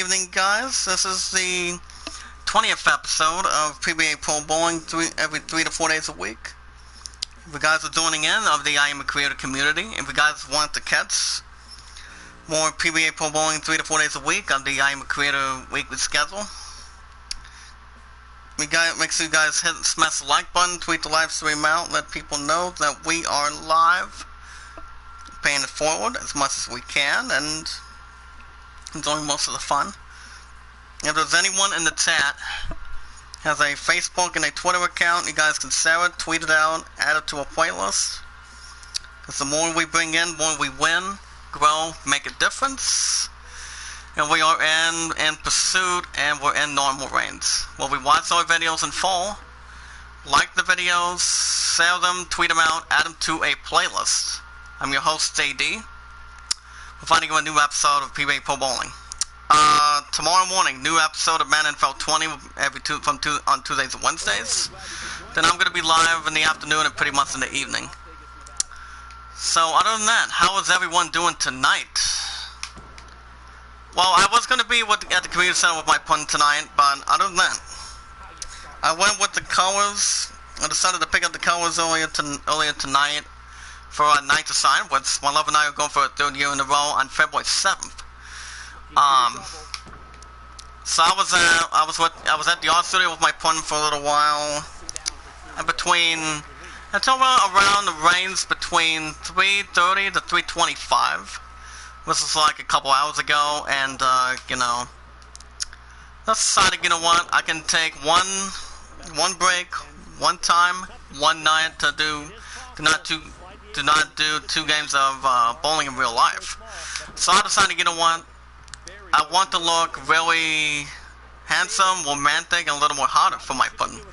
evening, guys. This is the 20th episode of Pba Pro Bowling every 3 to 4 days a week. If you guys are joining in of the I Am a Creator community, if you guys want to catch more Pba Pro Bowling 3 to 4 days a week on the I Am a Creator weekly schedule, make sure you guys smash the like button, tweet the live stream out, let people know that we are live, paying it forward as much as we can, and enjoying most of the fun. If there's anyone in the chat has a Facebook and a Twitter account, you guys can share it, tweet it out, add it to a playlist. Because the more we bring in, the more we win, grow, make a difference. And we are in pursuit, and we're in normal range. Well, we watch our videos in full, like the videos, share them, tweet them out, add them to a playlist. I'm your host, JD. We're finding you a new episode of Pba Pro Bowling. Tomorrow morning, new episode of Man NFL 20 on Tuesdays and Wednesdays. Then I'm going to be live in the afternoon and pretty much in the evening. So, other than that, how is everyone doing tonight? Well, I was going to be at the community center with my pun tonight, but other than that, I went with the colors. I decided to pick up the colors earlier tonight for a night to sign, which my love and I are going for a third year in a row on February 7th. So I was at the art studio with my pun for a little while, and until around the range between 3:30 to 3:25. This was like a couple hours ago, and let's decide, I can take one break, one time, one night to do not do 2 games of bowling in real life. So I decided, I want to look really handsome, romantic, and a little more hotter for my pudding.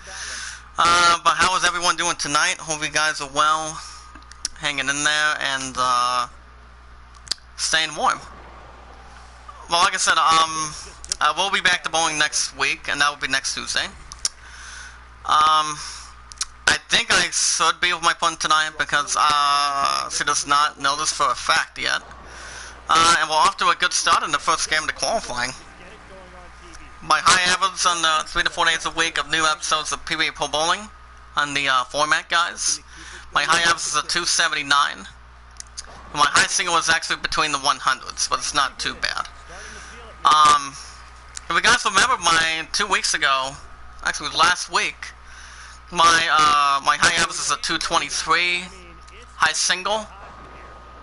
But how is everyone doing tonight? Hope you guys are well, hanging in there, and staying warm. Well, like I said, I will be back to bowling next week, and that will be next Tuesday. I think I should be with my pun tonight because she does not know this for a fact yet. And we're off to a good start in the first game of the qualifying. My high average on the 3 to 4 days a week of new episodes of Pba Pro Bowling on the format, guys. My high average is a 279. My high single was actually between the 100s, but it's not too bad. If you guys remember 2 weeks ago, actually last week, my high average is a 223 high single,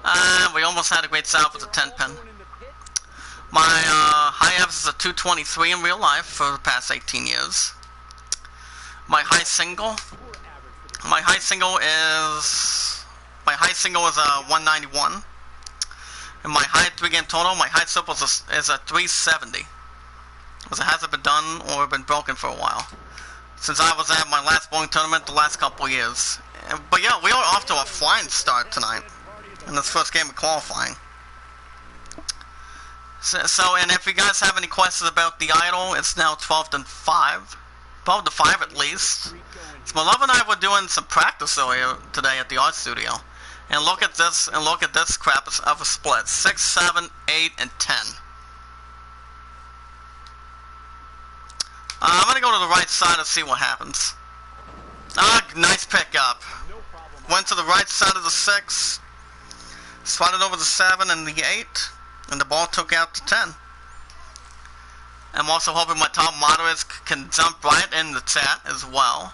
and we almost had a great start with a 10 pin. My high average is a 223 in real life for the past 18 years. My high single is a 191, and my high 3-game total, my high triple is a 370, because it hasn't been done or been broken for a while, since I was at my last bowling tournament the last couple of years. But yeah, we are off to a flying start tonight in this first game of qualifying. So, and if you guys have any questions about the idol, it's now 12 to 5 at least. So my love and I were doing some practice earlier today at the art studio. And look at this crap of a split. 6, 7, 8, and 10. I'm going to go to the right side and see what happens. Nice pickup. Went to the right side of the 6. Slided over the 7 and the 8. And the ball took out the 10. I'm also hoping my top moderates can jump right in the chat as well.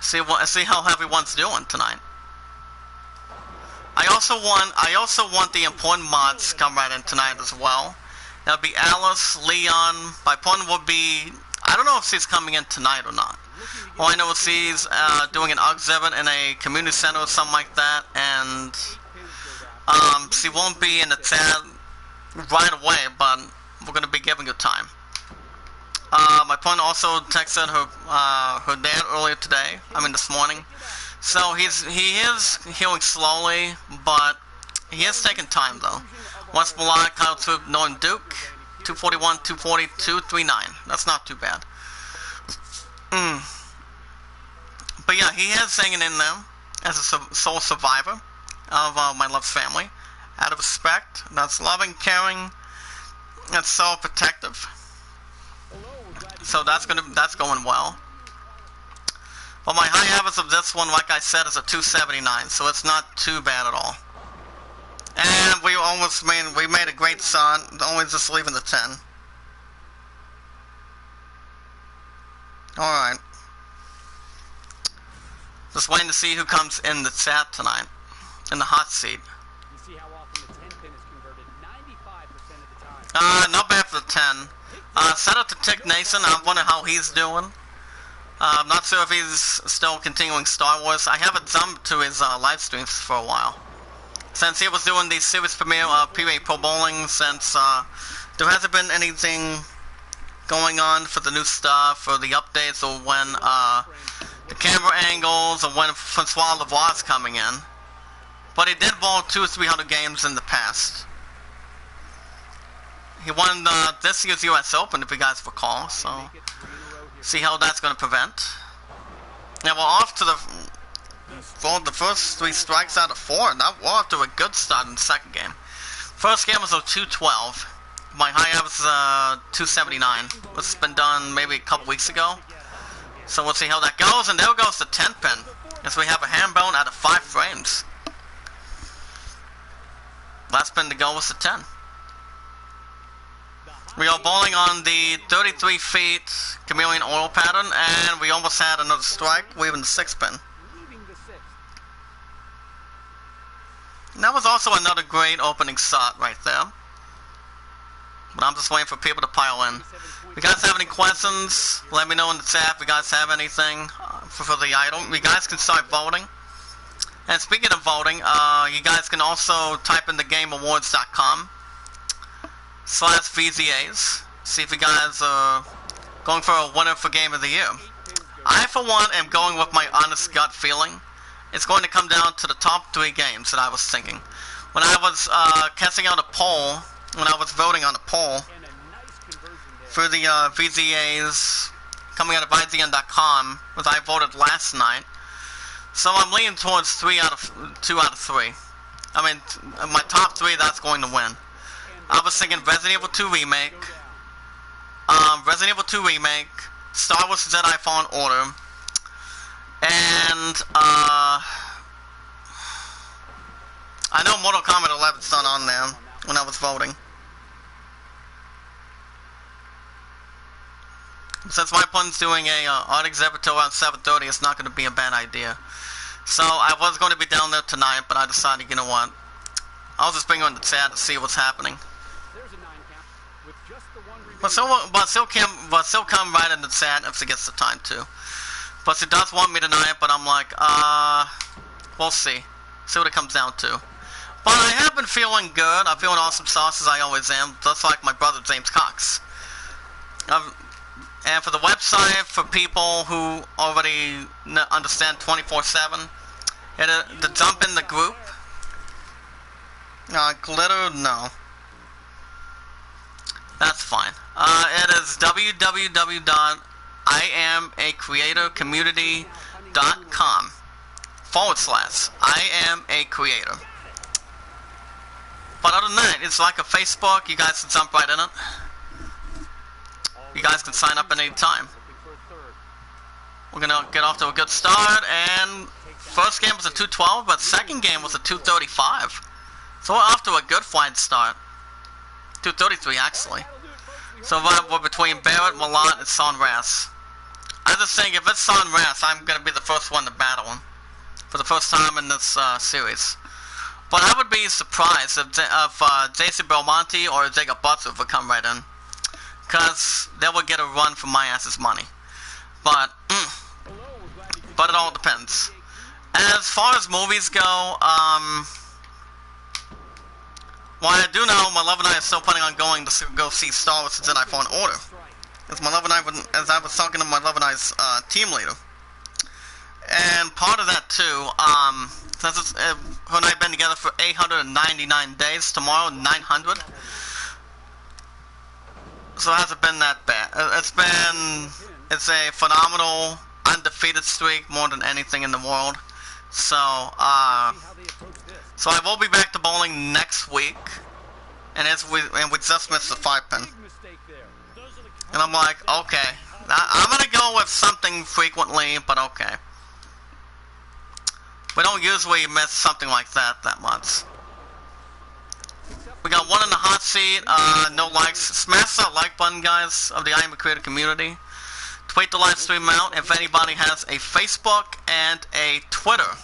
See how everyone's doing tonight. I also want the important mods to come right in tonight as well. That'll be Alice, Leon. My pun will be, I don't know if she's coming in tonight or not. All I know is she's doing an exhibit in a community center or something like that, and she won't be in the chat right away, but we're going to be giving her time. My pun also texted her dad earlier today, this morning. So he is healing slowly, but he is taking time though. West Melodic, Kyle Troop, Norton Duke, 241, 240, 239. That's not too bad. But yeah, he is hanging in there as a sole survivor of my love's family. Out of respect, that's loving, caring, It's so protective. So that's going well. But my high average of this one, like I said, is a 279, so it's not too bad at all. And we made a great start, only just leaving the 10. Alright. Just waiting to see who comes in the chat tonight, in the hot seat. You see how often the 10 pin is converted 95% of the time. Not bad for the 10. Shout out to Tick Nason. I wonder how he's doing. I'm not sure if he's still continuing Star Wars. I haven't jumped to his live streams for a while. Since he was doing the series premiere of Pba Pro Bowling, since there hasn't been anything going on for the new stuff, or the updates, or when the camera angles, or when Francois Lavoie's coming in. But he did bowl 200 or 300 games in the past. He won this year's US Open, if you guys recall, so see how that's going to prevent. Now we're off to the first 3 strikes out of 4, and we're off to a good start in the second game. First game was a 212. My high average is 279, which has been done maybe a couple weeks ago. So we'll see how that goes, and there goes the 10 pin, as we have a hand bone out of 5 frames. Last pin to go was the 10. We are bowling on the 33 feet chameleon oil pattern, and we almost had another strike, weaving the 6 pin. And that was also another great opening shot right there. But I'm just waiting for people to pile in. If you guys have any questions, let me know in the chat if you guys have anything for the item. You guys can start voting. And speaking of voting, you guys can also type in the GameAwards.com/VZAs. See if you guys are going for a winner for Game of the Year. I, for one, am going with my honest gut feeling. It's going to come down to the top 3 games that I was thinking. When I was casting out a poll, when I was voting on a poll for the VZAs coming out of IGN.com, which I voted last night. So I'm leaning towards 2 out of 3. I mean, my top 3, that's going to win. I was thinking Resident Evil 2 Remake, Star Wars Jedi Fallen Order, and I know Mortal Kombat 11's not on there when I was voting. Since my opponent's doing a art exhibit till around 7:30, it's not going to be a bad idea. So I was going to be down there tonight, but I decided, you know what, I'll just bring you in the chat to see what's happening. But still come right in the chat if she gets the time to. But she does want me tonight, but I'm like, we'll see. See what it comes down to. But I have been feeling good. I'm feeling awesome sauce as I always am, just like my brother James Cox. And for the website, for people who already understand 24/7, to jump in the group. Glitter, no. That's fine. It is www.IamAcreatorcommunity.com/IamAcreator. But other than that, it's like a Facebook. You guys can jump right in it. You guys can sign up at any time. We're gonna get off to a good start, and first game was a 212, but second game was a 235. So we're off to a good flight start. 233 actually. So we're between Barrett, Milan, and Sonras. I just think if it's Sonras, I'm gonna be the first one to battle him for the first time in this series. But I would be surprised if Jason Belmonte or Jacob Butler would come right in, because they would get a run for my ass's money. But it all depends. As far as movies go, well, I do know my love and I are still planning on going to go see Star Wars Jedi Fallen Order. As my love and I, as I was talking to my love and I's team leader, and part of that too, since it's, her and I have been together for 899 days. Tomorrow, 900. So it hasn't been that bad. It's a phenomenal undefeated streak, more than anything in the world. So I will be back to bowling next week. and we just missed the 5-pin. Big mistake there. And I'm like, okay, I'm gonna go with something frequently, but okay. We don't usually miss something like that much. We got one in the hot seat, no likes. Smash that like button, guys, of the I Am a Creator community. Tweet the live stream out if anybody has a Facebook and a Twitter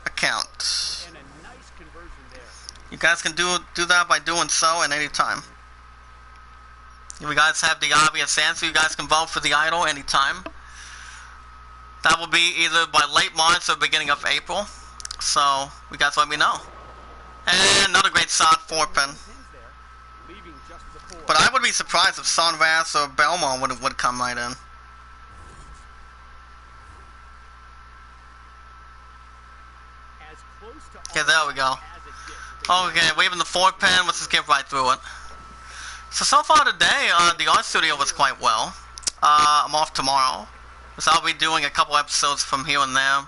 account. And a nice conversion there. You guys can do that by doing so at any time. If you guys have the obvious answer, you guys can vote for the idol anytime. That will be either by late March or beginning of April. So, you guys let me know. And another great shot, 4-pin. Leaving just as a 4. But I would be surprised if Sonras or Belmont would come right in. As close to Okay, there we go. Okay, waving the 4-pin, let's just get right through it. So far today, the art studio was quite well. I'm off tomorrow, so I'll be doing a couple episodes from here and there.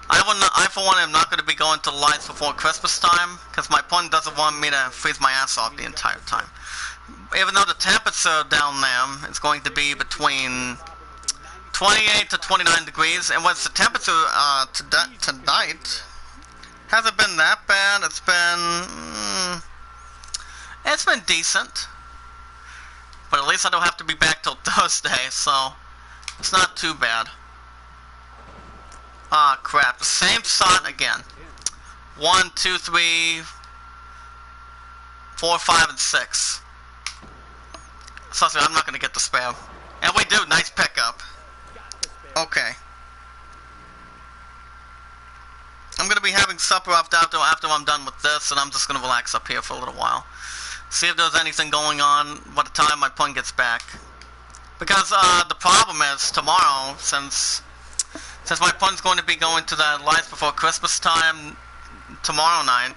I for one am not going to be going to the lights before Christmas time, because my opponent doesn't want me to freeze my ass off the entire time. Even though the temperature down there is going to be between 28 to 29 degrees, and what's the temperature tonight hasn't been that bad. It's been decent, but at least I don't have to be back till Thursday, so it's not too bad. Ah, crap. The same shot again. 1, 2, 3, 4, 5, and 6. So I'm not going to get the spare. And we do. Nice pickup. Okay. I'm going to be having supper after I'm done with this, and I'm just going to relax up here for a little while. See if there's anything going on by the time my opponent gets back. Because the problem is, tomorrow, since my opponent's going to be going to the lights before Christmas time tomorrow night,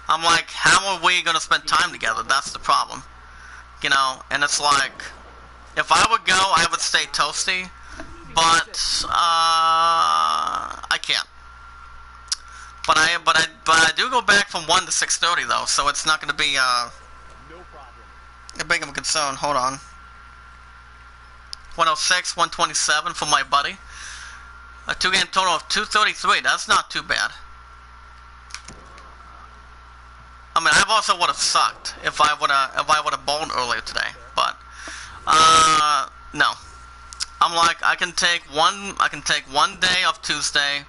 I'm like, how are we going to spend time together? That's the problem. You know, and it's like, if I would go, I would stay toasty, but I can't. But I do go back from 1 to 6:30 though, so it's not going to be a big of a concern. Hold on. 106, 127 for my buddy. A 2-game total of 233. That's not too bad. I mean, I also would have sucked if I would have bowled earlier today, but no. I'm like, I can take one day of Tuesday,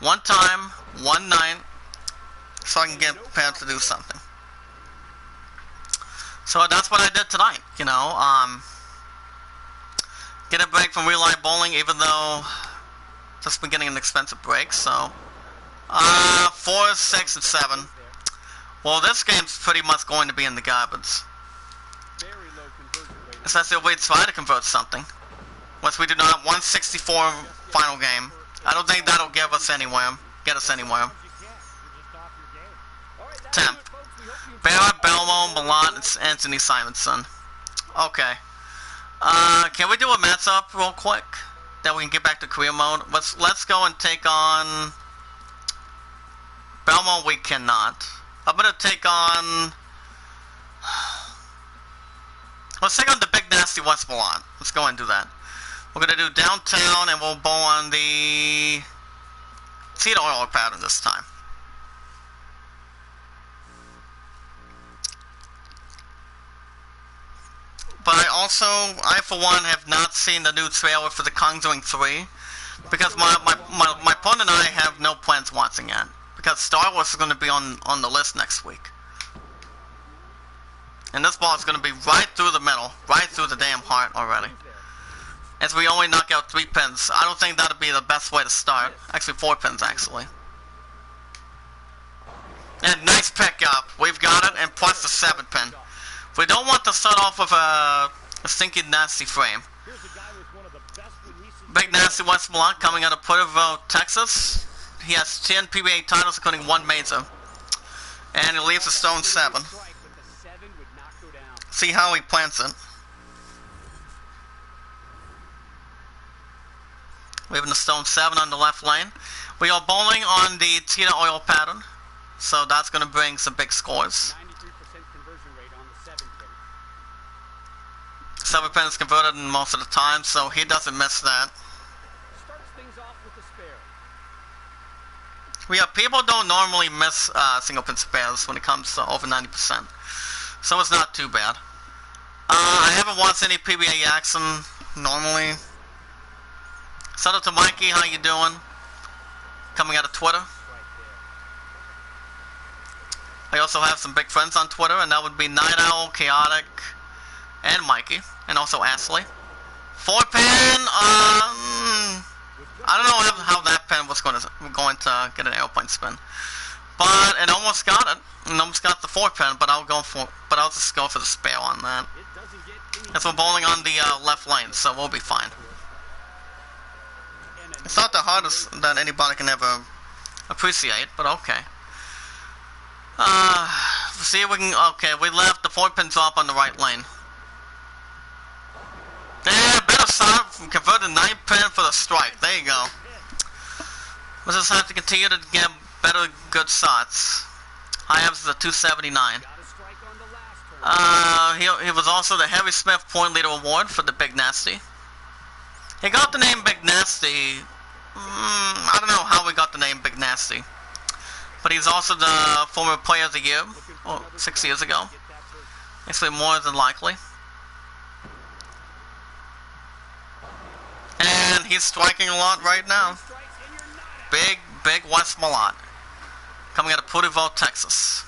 one time, one night, so I can get prepared to do something. So that's what I did tonight, you know. Get a break from real life bowling, even though just been getting an expensive break. So 4, 6, and 7. Well, this game's pretty much going to be in the garbage. Especially if we try to convert something. Once we do not have 164 final game, I don't think that'll get us anywhere. 10th. Barrett, Belmo, Milan, and Anthony Simonson. Okay. Can we do a matchup real quick? That we can get back to career mode? Let's go and take on Belmo. We cannot. I'm gonna take on. Let's take on the Big Nasty West Milan. Let's go and do that. We're gonna do downtown, and we'll bowl on the Tito Oil pattern this time. But I for one have not seen the new trailer for the Conjuring 3, because my opponent and I have no plans watching it, because Star Wars is going to be on the list next week. And this ball is going to be right through the middle, right through the damn heart already. As we only knock out 3 pins. I don't think that would be the best way to start. Actually 4 pins actually. And nice pickup. We've got it, and plus the 7 pin. We don't want to start off with a stinky nasty frame. Big Nasty West Milan coming out of Puerto Texas. He has 10 PBA titles, including 1 major. And he leaves a stone 7. See how he plants it. Leaving the stone 7 on the left lane. We are bowling on the Tito Oil pattern, so that's going to bring some big scores. 7-pin is converted most of the time, so he doesn't miss that. Starts things off with a spare. Yeah, people don't normally miss single pin spares when it comes to over 90%. So it's not too bad. I haven't watched any PBA action normally. Shout out to Mikey, how you doing? Coming out of Twitter. Right I there. also have some big friends on Twitter, and that would be Night Owl, Chaotic, and Mikey, and also Ashley. 4-pin, I don't know how that pin was going to get an airplane spin, but it almost got it. It almost got the 4-pin, but I'll just go for the spare on that. It doesn't get any As we're bowling on the left lane, so we'll be fine. It's not the hardest that anybody can ever appreciate, but okay. See if we can. Okay, we left the 4-pin drop on the right lane. Yeah, better start from converted 9-pin for the strike. There you go. We'll just have to continue to get better, good shots. High ups is a 279. got a strike on the last turn. He was also the Heavy Smith Point Leader Award for the Big Nasty. He got the name Big Nasty. I don't know how we got the name Big Nasty. But he's also the former Player of the Year, 6 years ago. Actually, more than likely. And he's striking a lot right now. Big West Malott. Coming out of Puttyville, Texas.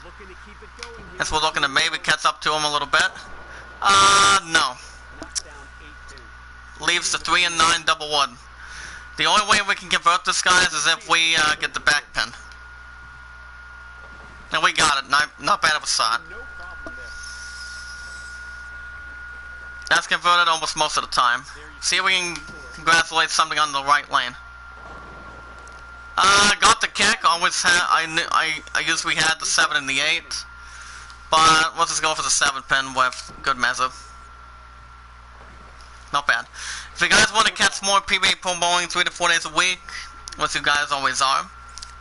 Looking to keep it going here. As we're looking to maybe catch up to him a little bit. No. Knocked down 8-2. Leaves the 3 and 9 double wood. The only way we can convert this, guys, is if we get the back pin. And we got it. Not bad of a shot. No problem there. That's converted almost most of the time. See if we can congratulate something on the right lane. Got the kick. I usually had the 7 and the 8. But let's just go for the 7-pin with good measure. Not bad. If you guys want to catch more Pba Pro Bowling 3 to 4 days a week, which you guys always are,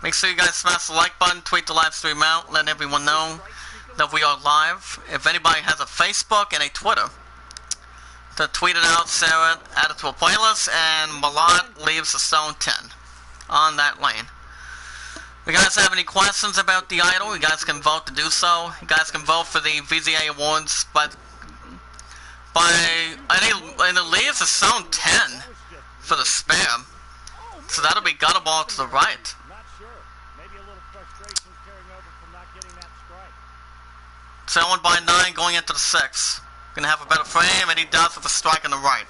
make sure you guys smash the like button, tweet the live stream out, let everyone know that we are live. If anybody has a Facebook and a Twitter, to tweet it out, share it, add it to a playlist, and Malott leaves a stone 10 on that lane. If you guys have any questions about the idol, you guys can vote to do so. You guys can vote for the VGA awards and it leaves a stone 10 for the spam. So that'll be gutter ball to the right. Not sure. Maybe a little frustration carrying over from not getting that strike. 7 by 9 going into the 6. Gonna have a better frame, and he does with a strike on the right.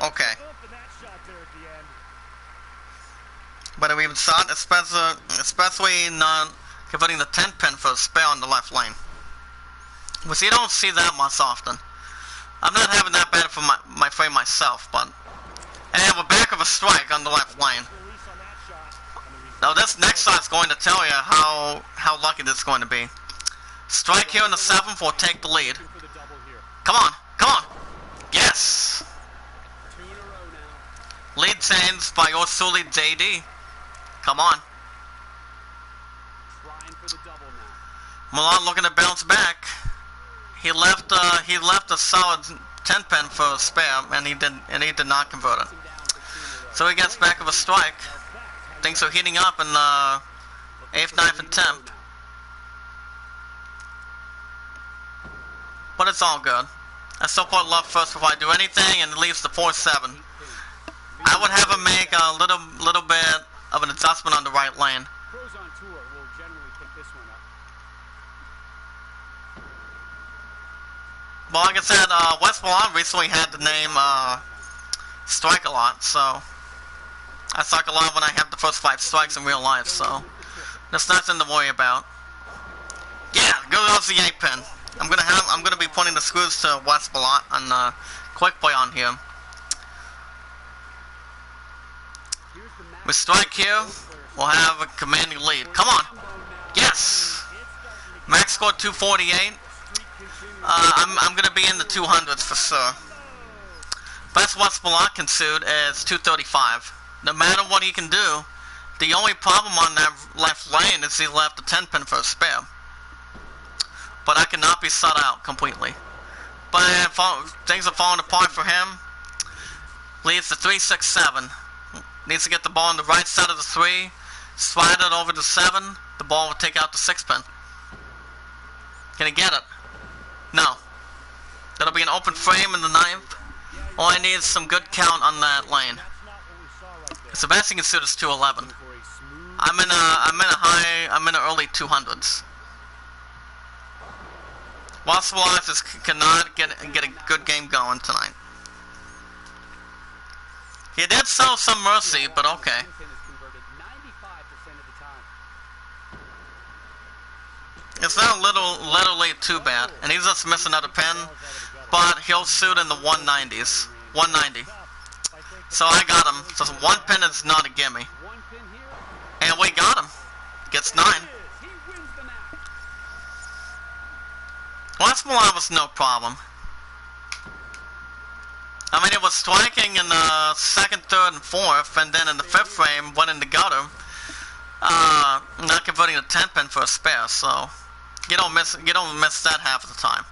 Okay. But a even shot, especially not converting the 10-pin for a spare on the left lane. Which you don't see that much often. I'm not having that bad for my frame myself, but and I have a back of a strike on the left lane. Now this next shot's going to tell you how lucky this is going to be. Strike here in the 7th will take the lead. Come on, come on. Yes. 2 in a row now. Lead changed by yours truly, JD. Come on. Trying for the double now. Malott looking to bounce back. He left a solid 10-pin for a spare, and he did not convert it. So he gets back of a strike. Things are heating up in the 8th, 9th, and 10th. But it's all good. I still put left first before I do anything, and it leaves the 4-7. I would have him make a little bit of an adjustment on the right lane. Pros on tour will generally pick this one up. Well, like I said, West Malott recently had the name Strike a lot, so I strike a lot when I have the first 5 strikes in real life, so there's nothing to worry about. Yeah, goes the 8-pin. I'm gonna be putting the screws to West Malott on quick play on here. With strike here, we'll have a commanding lead. Come on, yes. Max score 248. I'm gonna be in the 200s for sure. Best West Malott can shoot is 235. No matter what he can do, the only problem on that left lane is he left a 10-pin for a spare. But I cannot be shut out completely. but things are falling apart for him. Leads to 3-6-7. Needs to get the ball on the right side of the 3. Slide it over to 7. The ball will take out the 6-pin. Can he get it? No. That'll be an open frame in the 9th. All I need is some good count on that lane. So the best you can shoot is 211. I'm in the early 200s. Wasserlife just cannot get a good game going tonight. He did show some mercy, but okay. It's not literally too bad, and he's just missing another pin, but he'll shoot in the 190s. 190. So I got him. So 1 pin is not a gimme. And we got him. Gets 9. West Milan was no problem. I mean, it was striking in the 2nd, 3rd, and 4th, and then in the 5th frame, went in the gutter. Not converting a 10 pin for a spare, so you don't miss that half of the time.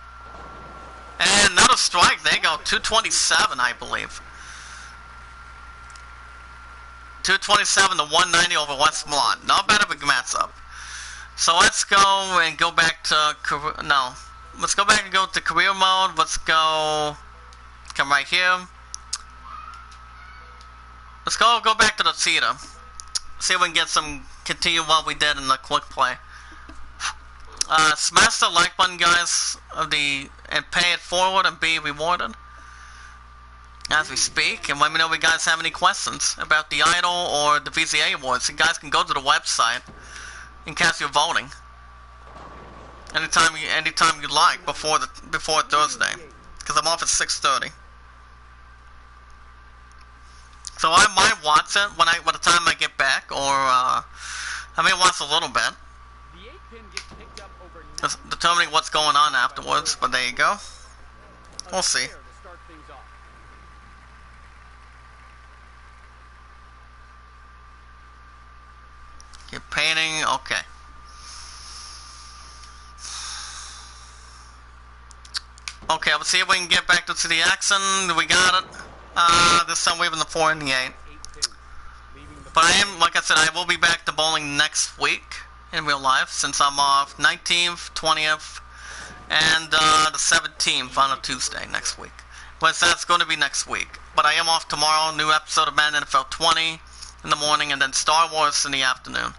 And another strike. There you go. 227, I believe. 227 to 190 over West Milan. Not bad of a matchup. So let's go and go back to let's go back and go to career mode. Let's go. Come right here. Let's go back to the theater. See if we can get continue what we did in the quick play. Smash the like button, guys, and pay it forward and be rewarded as we speak. And let me know if you guys have any questions about the Idol or the VZA Awards. You guys can go to the website and cast your voting anytime you like before Thursday, because I'm off at 6:30. So I might watch it by the time I get back, or I may watch a little bit, just determining what's going on afterwards. But there you go. We'll see. Keep painting. Okay. Okay, let's see if we can get back to the action. We got it. This time we have in the 4 and the 8. But like I said, I will be back to bowling next week in real life, since I'm off 19th, 20th, and the 17th on a Tuesday next week. But that's going to be next week. But I am off tomorrow. New episode of Madden NFL 20 in the morning, and then Star Wars in the afternoon.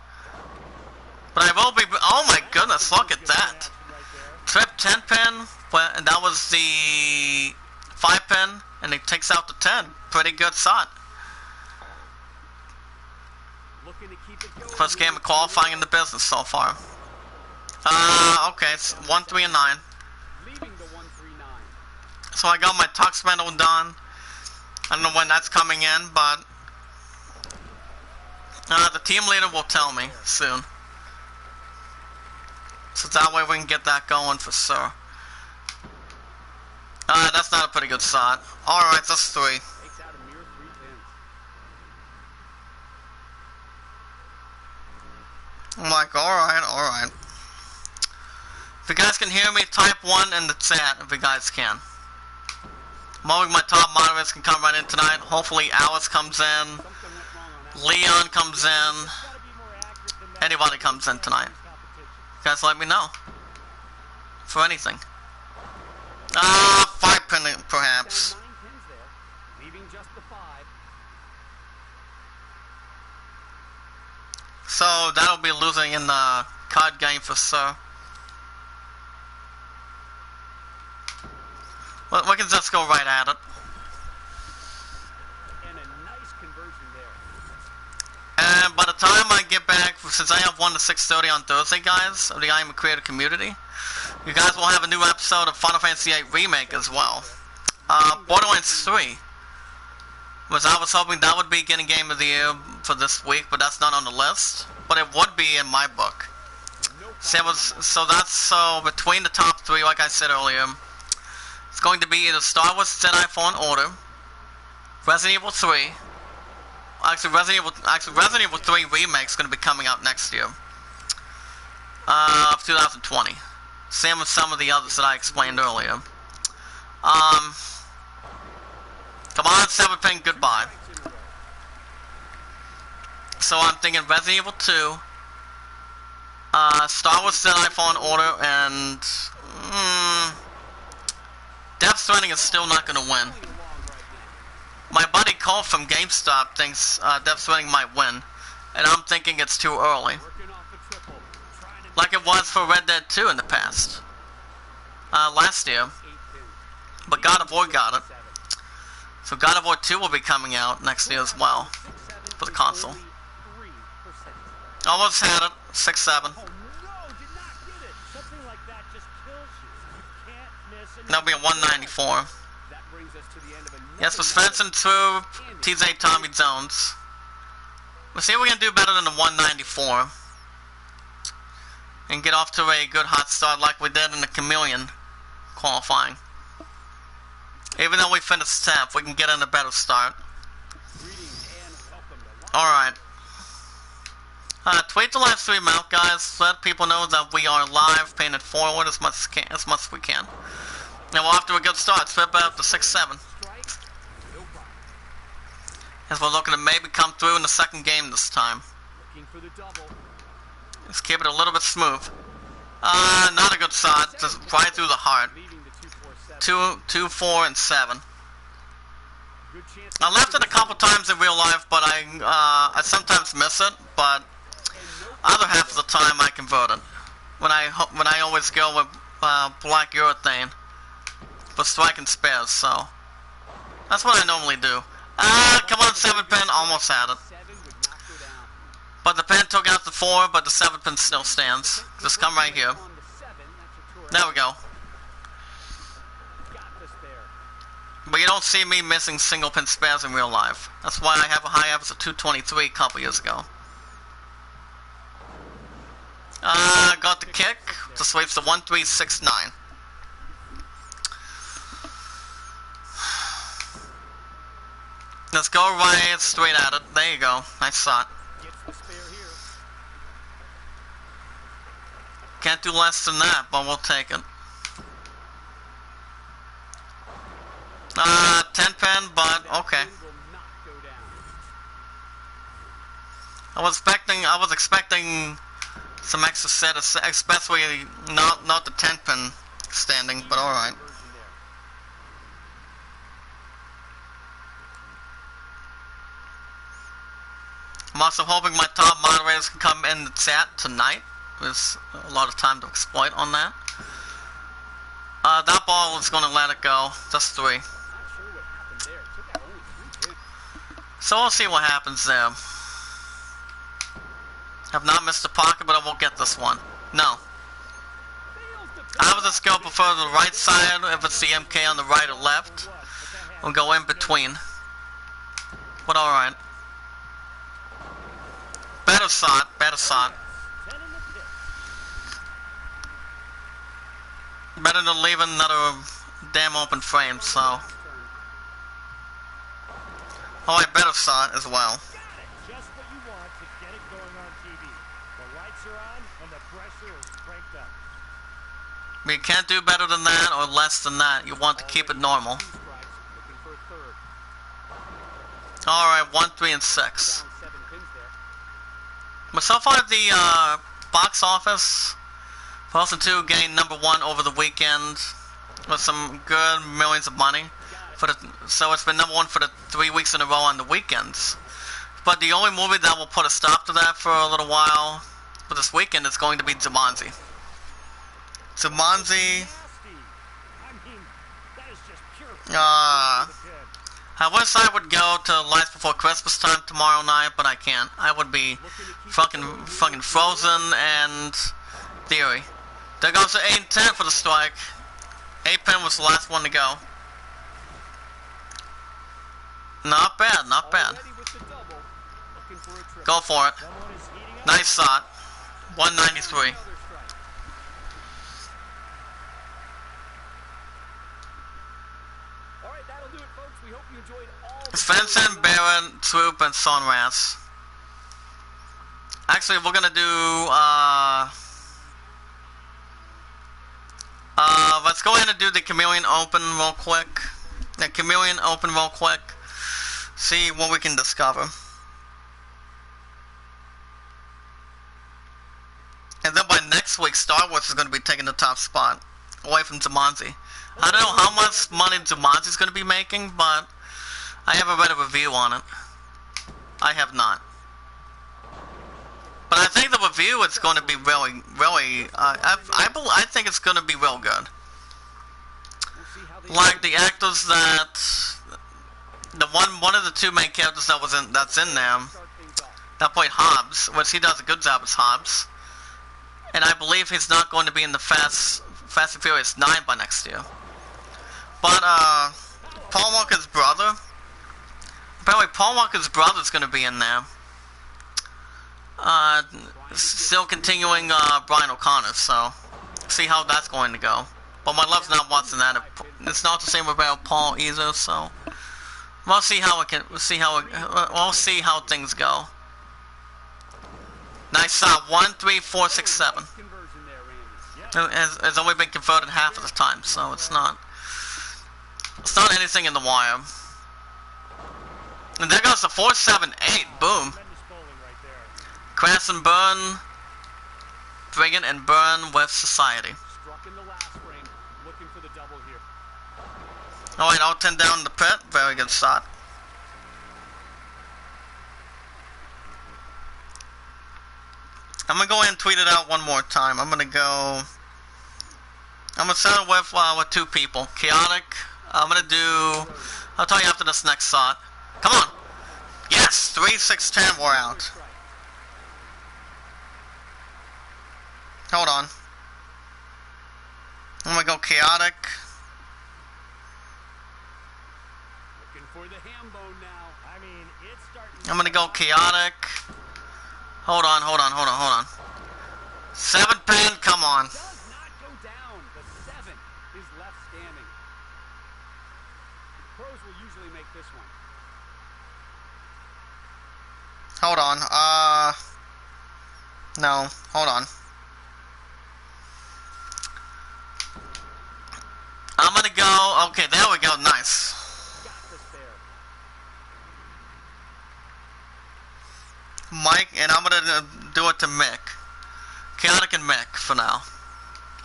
But I will be. Oh my goodness! Look at that. Trip 10 pin. And that was the 5 pin, and it takes out the 10. Pretty good shot. First game of qualifying in the business so far. Okay, it's 1-3 and 9. So I got my tux medal done. I don't know when that's coming in, but the team leader will tell me soon. So that way we can get that going for sure. That's not a pretty good shot. Alright, that's 3. I'm like, alright. If you guys can hear me, type 1 in the chat if you guys can. I'm hoping my top moderators can come right in tonight. Hopefully Alice comes in, Leon comes in, anybody comes in tonight. You guys let me know. For anything. 5 pin perhaps. So that'll be losing in the card game for sure. Well, we can just go right at it. And by the time I get back, since I have 1 to 6:30 on Thursday, guys, of the I Am a Creator community, you guys will have a new episode of Final Fantasy VIII Remake as well. Borderlands 3. I was hoping that would be getting Game of the Year for this week, but that's not on the list. But it would be in my book. So between the top 3, like I said earlier, it's going to be either Star Wars Jedi Fallen Order, Resident Evil 3. Actually, Resident Evil 3 Remake is going to be coming out next year. Of 2020. Same with some of the others that I explained earlier. Come on, 7-pin, goodbye. So I'm thinking Resident Evil 2, Star Wars Jedi Fallen Order, and Death Stranding is still not going to win. My buddy Cole from GameStop thinks Death Stranding might win, and I'm thinking it's too early. Like it was for Red Dead 2 in the past. Last year. But God of War got it. So God of War 2 will be coming out next year as well. For the console. Almost had it. 6-7. That'll be a 194. Yes, for Svensson 2, TJ Tommy Jones. Let's see if we can do better than the 194. And get off to a good hot start like we did in the Chameleon qualifying. Even though we finished 10th, we can get in a better start. Alright. Tweet the live stream out, guys. Let people know that we are live, paying it forward as much as we can. Now we're off to a good start. Flip out to 6-7. As we're looking to maybe come through in the second game this time. Let's keep it a little bit smooth. Not a good shot. Just right through the heart. 2, 4, and 7. I left it a couple times in real life, but I sometimes miss it. But other half of the time I convert it. When I always go with black urethane for striking spares. So that's what I normally do. Come on, 7-pin, almost had it. But the pin took out the 4, but the 7-pin still stands. Just come right here. There we go. But you don't see me missing single-pin spares in real life. That's why I have a high average of 223 a couple years ago. Got the kick. The sweeps to 1369. Let's go right straight at it. There you go. Nice shot. Can't do less than that, but we'll take it. 10-pin, but okay. I was expecting some extra set, especially not the 10-pin standing, but all right. I'm also hoping my top moderators can come in the chat tonight. There's a lot of time to exploit on that. That ball is going to let it go. Just 3. So we'll see what happens there. Have not missed a pocket, but I won't get this one. No. I would just go prefer the right side if it's the MK on the right or left. We'll go in between. But alright. Better shot, better shot. Better than leaving another damn open frame, so. Oh, I better shot as well. Just what you want to get it going on TV. The lights are on and the pressure is cranked up. You can't do better than that or less than that. You want to keep it normal. Alright, 1, 3, and 6. But so far the box office, Frozen 2 gained #1 over the weekend with some good millions of money. So it's been #1 for the 3 weeks in a row on the weekends. But the only movie that will put a stop to that for a little while for this weekend is going to be Jumanji. Jumanji. I wish I would go to Lights Before Christmas time tomorrow night, but I can't. I would be fucking Frozen and Theory. There goes the 8 and 10 for the strike. 8-pin was the last one to go. Not bad, not bad. Go for it. Nice shot. 193. Svensson, Baron, Troop, and Sonras. Actually, we're gonna do Let's go ahead and do the Chameleon Open real quick. The Chameleon Open real quick. See what we can discover. And then by next week, Star Wars is going to be taking the top spot away from Jumanji. I don't know how much money Jumanji is going to be making, but I haven't read a review on it. I have not. But I think the review is going to be really, I think it's going to be real good. Like the actors that, one of the two main characters that's in there, that played Hobbs, which he does a good job as Hobbs. And I believe he's not going to be in the Fast and Furious 9 by next year. But Paul Walker's brother, apparently Paul Walker's brother is going to be in there. Still continuing Brian O'Connor, so see how that's going to go. But my love's not watching that. It's not the same about Paul either, so we'll see how we'll see how things go. Nice shot. 1, 3, 4, 6, 7. It's only been converted half of the time, so it's not anything in the wire. And there goes the 4, 7, 8. Boom. Crash and burn. Bring it and burn with society. Alright, all 10 down the pit. Very good shot. I'm gonna go ahead and tweet it out one more time. I'm gonna settle with two people. Chaotic. I'll tell you after this next shot. Come on. Yes, 3, 6, 10. We're out. Hold on. I'm gonna go chaotic. Looking for the ham bone now. I mean, it's starting. I'm gonna go chaotic. Hold on. 7 pin, come on. Does not go down. The 7 is left standing. The pros will usually make this one. Hold on. No, hold on. I'm gonna go, okay, there we go, nice. Got this there. Mike, and I'm gonna do it to Mick. Chaotic and Mick for now.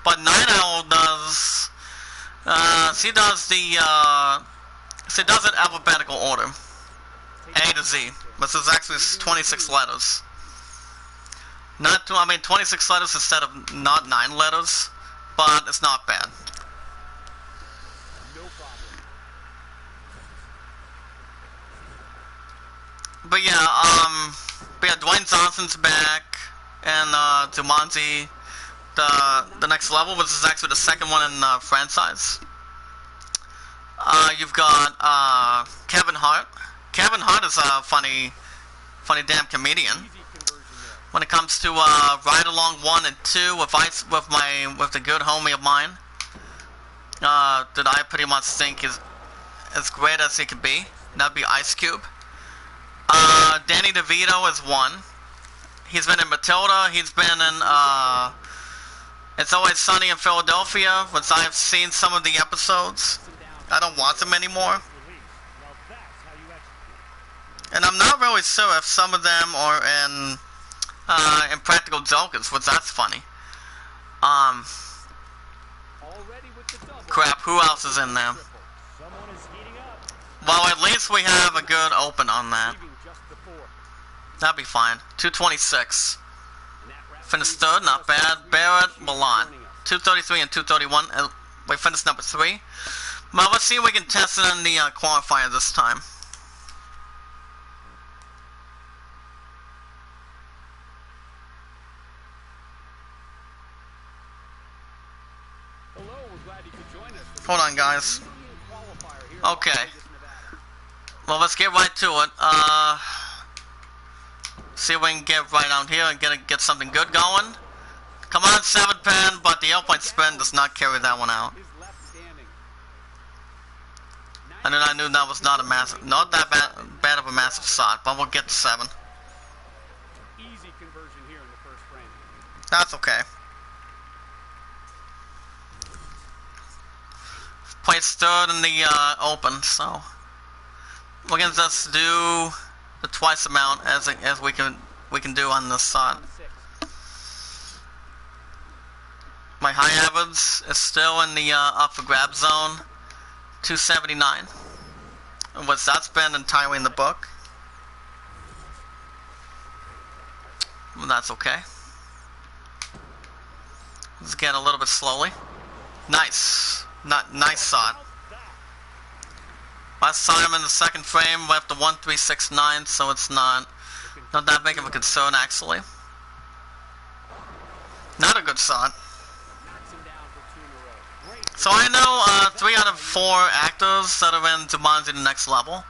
But Night Owl does, she does it alphabetical order. A to Z. This is actually 26 letters. 26 letters instead of not 9 letters, but it's not bad. But yeah, Dwayne Johnson's back, and Jumanji, the next level, which is actually the second one in the franchise. You've got Kevin Hart. Kevin Hart is a funny damn comedian. When it comes to Ride Along 1 and 2 with the good homie of mine, that I pretty much think is as great as he could be. That'd be Ice Cube. Danny DeVito is 1. He's been in Matilda. He's been in It's Always Sunny in Philadelphia, which I've seen some of the episodes. I don't watch them anymore. And I'm not really sure if some of them are in Practical Jokers, which that's funny. Crap, who else is in there? Well, at least we have a good open on that. That'd be fine. 226. Finished third, not bad. Barrett, Milan. 233 and 231. We finished number 3. Well, let's see if we can test it in the qualifier this time. Hold on, guys. Okay. Well, let's get right to it. See if we can get right out here and get something good going. Come on, 7 pin, but the airplane spin does not carry that one out. And then I knew that was not that bad of a massive shot, but we'll get to 7. Easy conversion here in the first frame. That's okay. placed third in the Open, so we're gonna just do the twice amount as we can do on this side. My high average is still in the up for grab zone, 279. And what's that's been entirely in the book. Well, that's okay. Let's get a little bit slowly. Nice. Nice shot. Last time in the second frame left the 1369, so it's not that big of a concern actually. Not a good shot. So I know 3 out of 4 actors that are in Jumanji the Next Level.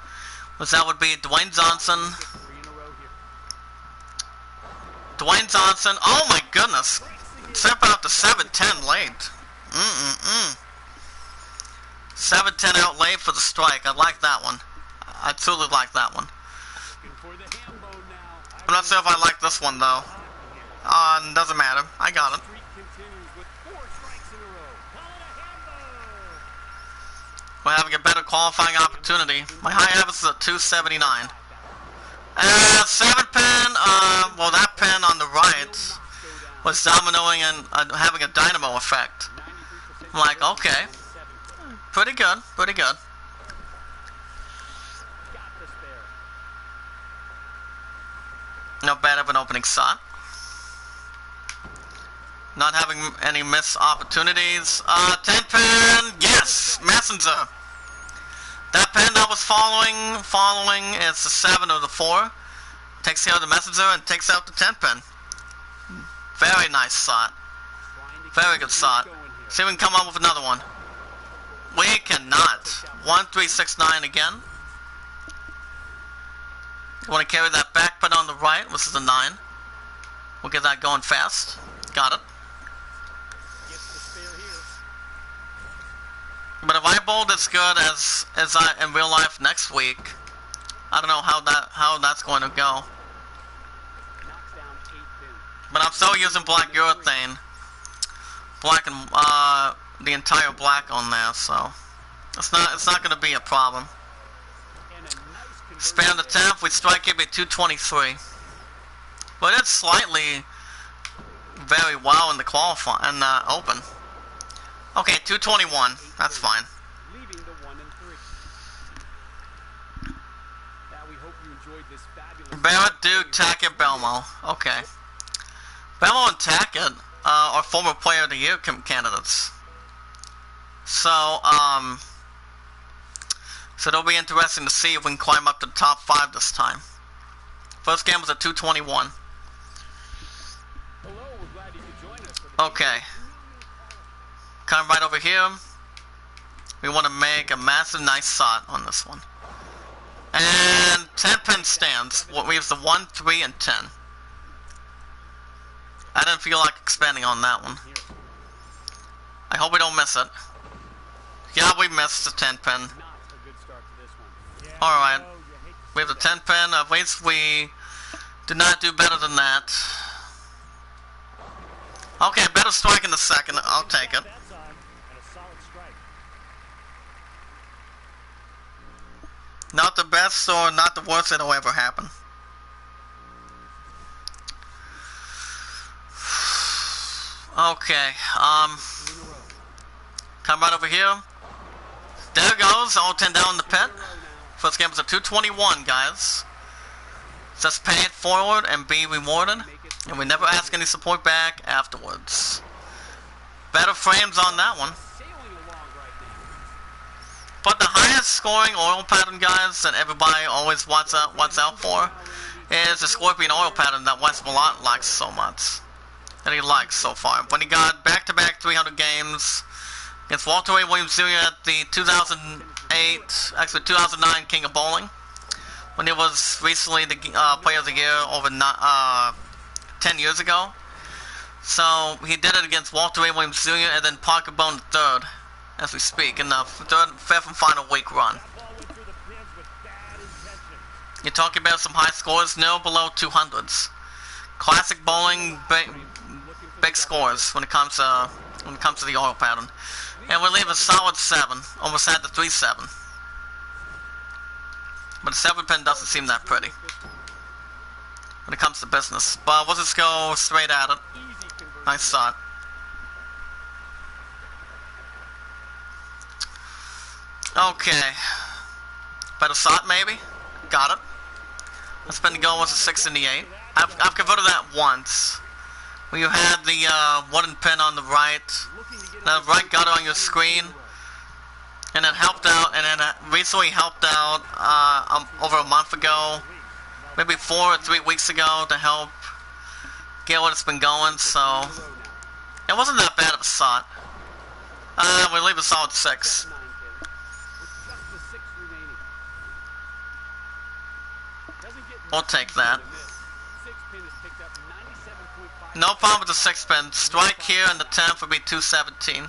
Which that would be Dwayne Johnson. Oh my goodness. Step out to 7-10 late. 7-10 out late for the strike. I like that one. I truly like that one. I'm not sure if I like this one though. Doesn't matter. I got it. We're having a better qualifying opportunity. My high average is at 279. 7 pin, well that pin on the right was dominoing and having a dynamo effect. I'm like, okay. Pretty good, pretty good. No bad of an opening shot. Not having any missed opportunities. 10 pin, yes, Messenger. That pin that was following is the 7 or the 4. Takes care of the Messenger and takes out the 10 pin. Very nice shot. Very good shot. See if we can come up with another one. We cannot. 1369 again. You want to carry that back pin on the right, which is the 9. We'll get that going fast. Got it. But if I bowled as good as I in real life next week, I don't know how that's going to go. But I'm still using black urethane, black and the entire black on there, so it's not going to be a problem. Span the 10th, we strike it at 223, but it's slightly very well in the qualifying and Open. Okay, 221. That's fine. Barrett, Duke, Tackett, Belmo. Okay. Belmo and Tackett are former Player of the Year candidates. So it'll be interesting to see if we can climb up to the top 5 this time. First game was at 221. Okay. Come right over here. We want to make a massive nice shot on this one. And 10 pin stands. We have the 1, 3, and 10. I didn't feel like expanding on that one. I hope we don't miss it. Yeah, we missed the 10 pin. Alright. We have the 10 pin. At least we did not do better than that. Okay, better strike in the second. I'll take it. Not the best or not the worst that'll ever happen. Okay, come right over here. There goes, all 10 down in the pit. First game was a 221, guys. Just pay it forward and be rewarded. And we never ask any support back afterwards. Better frames on that one. But the highest scoring oil pattern, guys, that everybody always wants out for is the Scorpion oil pattern that Wes Malott likes so much. That he likes so far. When he got back-to-back 300 games against Walter A. Williams Jr. at the 2009 King of Bowling. When he was recently the Player of the Year over 10 years ago. So he did it against Walter A. Williams Jr. and then Parker Bone the third, as we speak, in the fifth and final week run. You're talking about some high scores, no below 200s. Classic bowling, big scores when it comes to the oil pattern. And we leave a solid 7. Almost had the 3-7. But the 7 pin doesn't seem that pretty when it comes to business. But we'll just go straight at it. Nice shot. Okay. Better shot maybe? Got it. Let's spin the goal with a 6 and the 8. I've converted that once. When you had the wooden pin on the right. The right got it on your screen. And it helped out, and then recently helped out over a month ago, maybe 4 or 3 weeks ago, to help get what it's been going, so it wasn't that bad of a shot. We leave a solid 6. We'll take that. No problem with the 6 pin. Strike here and the 10th would be 217.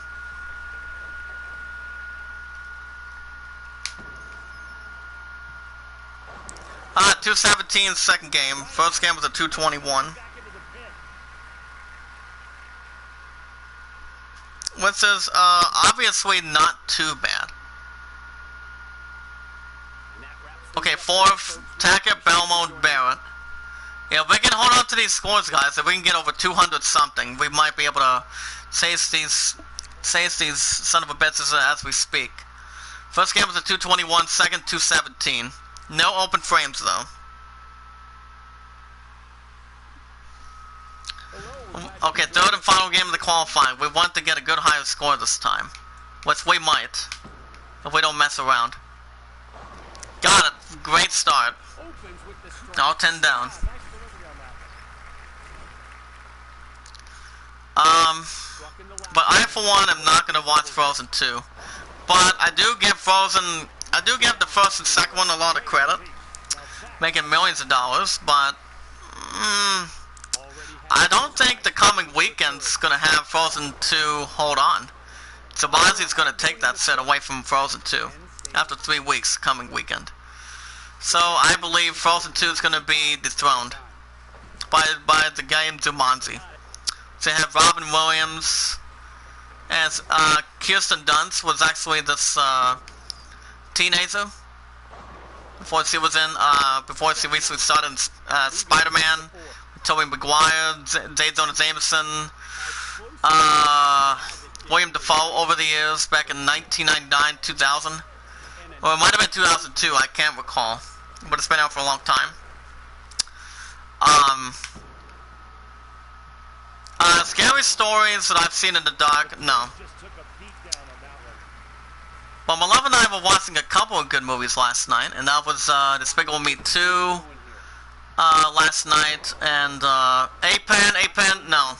217 second game. First game was a 221. Which is obviously not too bad. Okay, 4th, Tackett, Belmont, Barrett. Yeah, if we can hold on to these scores, guys, if we can get over 200 something, we might be able to chase these son of a bitches as we speak. First game was a 221, second 217. No open frames though. Okay, third and final game of the qualifying. We want to get a good higher score this time. Which we might, if we don't mess around. Got it. Great start. All 10 down. But I, for one, am not going to watch Frozen 2. But I do give the first and second one a lot of credit. Making millions of dollars, but I don't think the coming weekend's going to have Frozen 2 hold on. Sabazi's going to take that set away from Frozen 2 after 3 weeks coming weekend. So I believe Frozen 2 is going to be dethroned by the game Jumanji. So you have Robin Williams as Kirsten Dunst was actually this teenager before she was in before she recently started in Spider-Man, Tobey Maguire, J. Jonah Jameson, William Dafoe over the years back in 1999, 2000, or it might have been 2002. I can't recall, but it's been out for a long time. Scary stories that I've seen in the dark, no. Well, my love and I were watching a couple of good movies last night, and that was Despicable Me 2 last night, and A-Pen, no.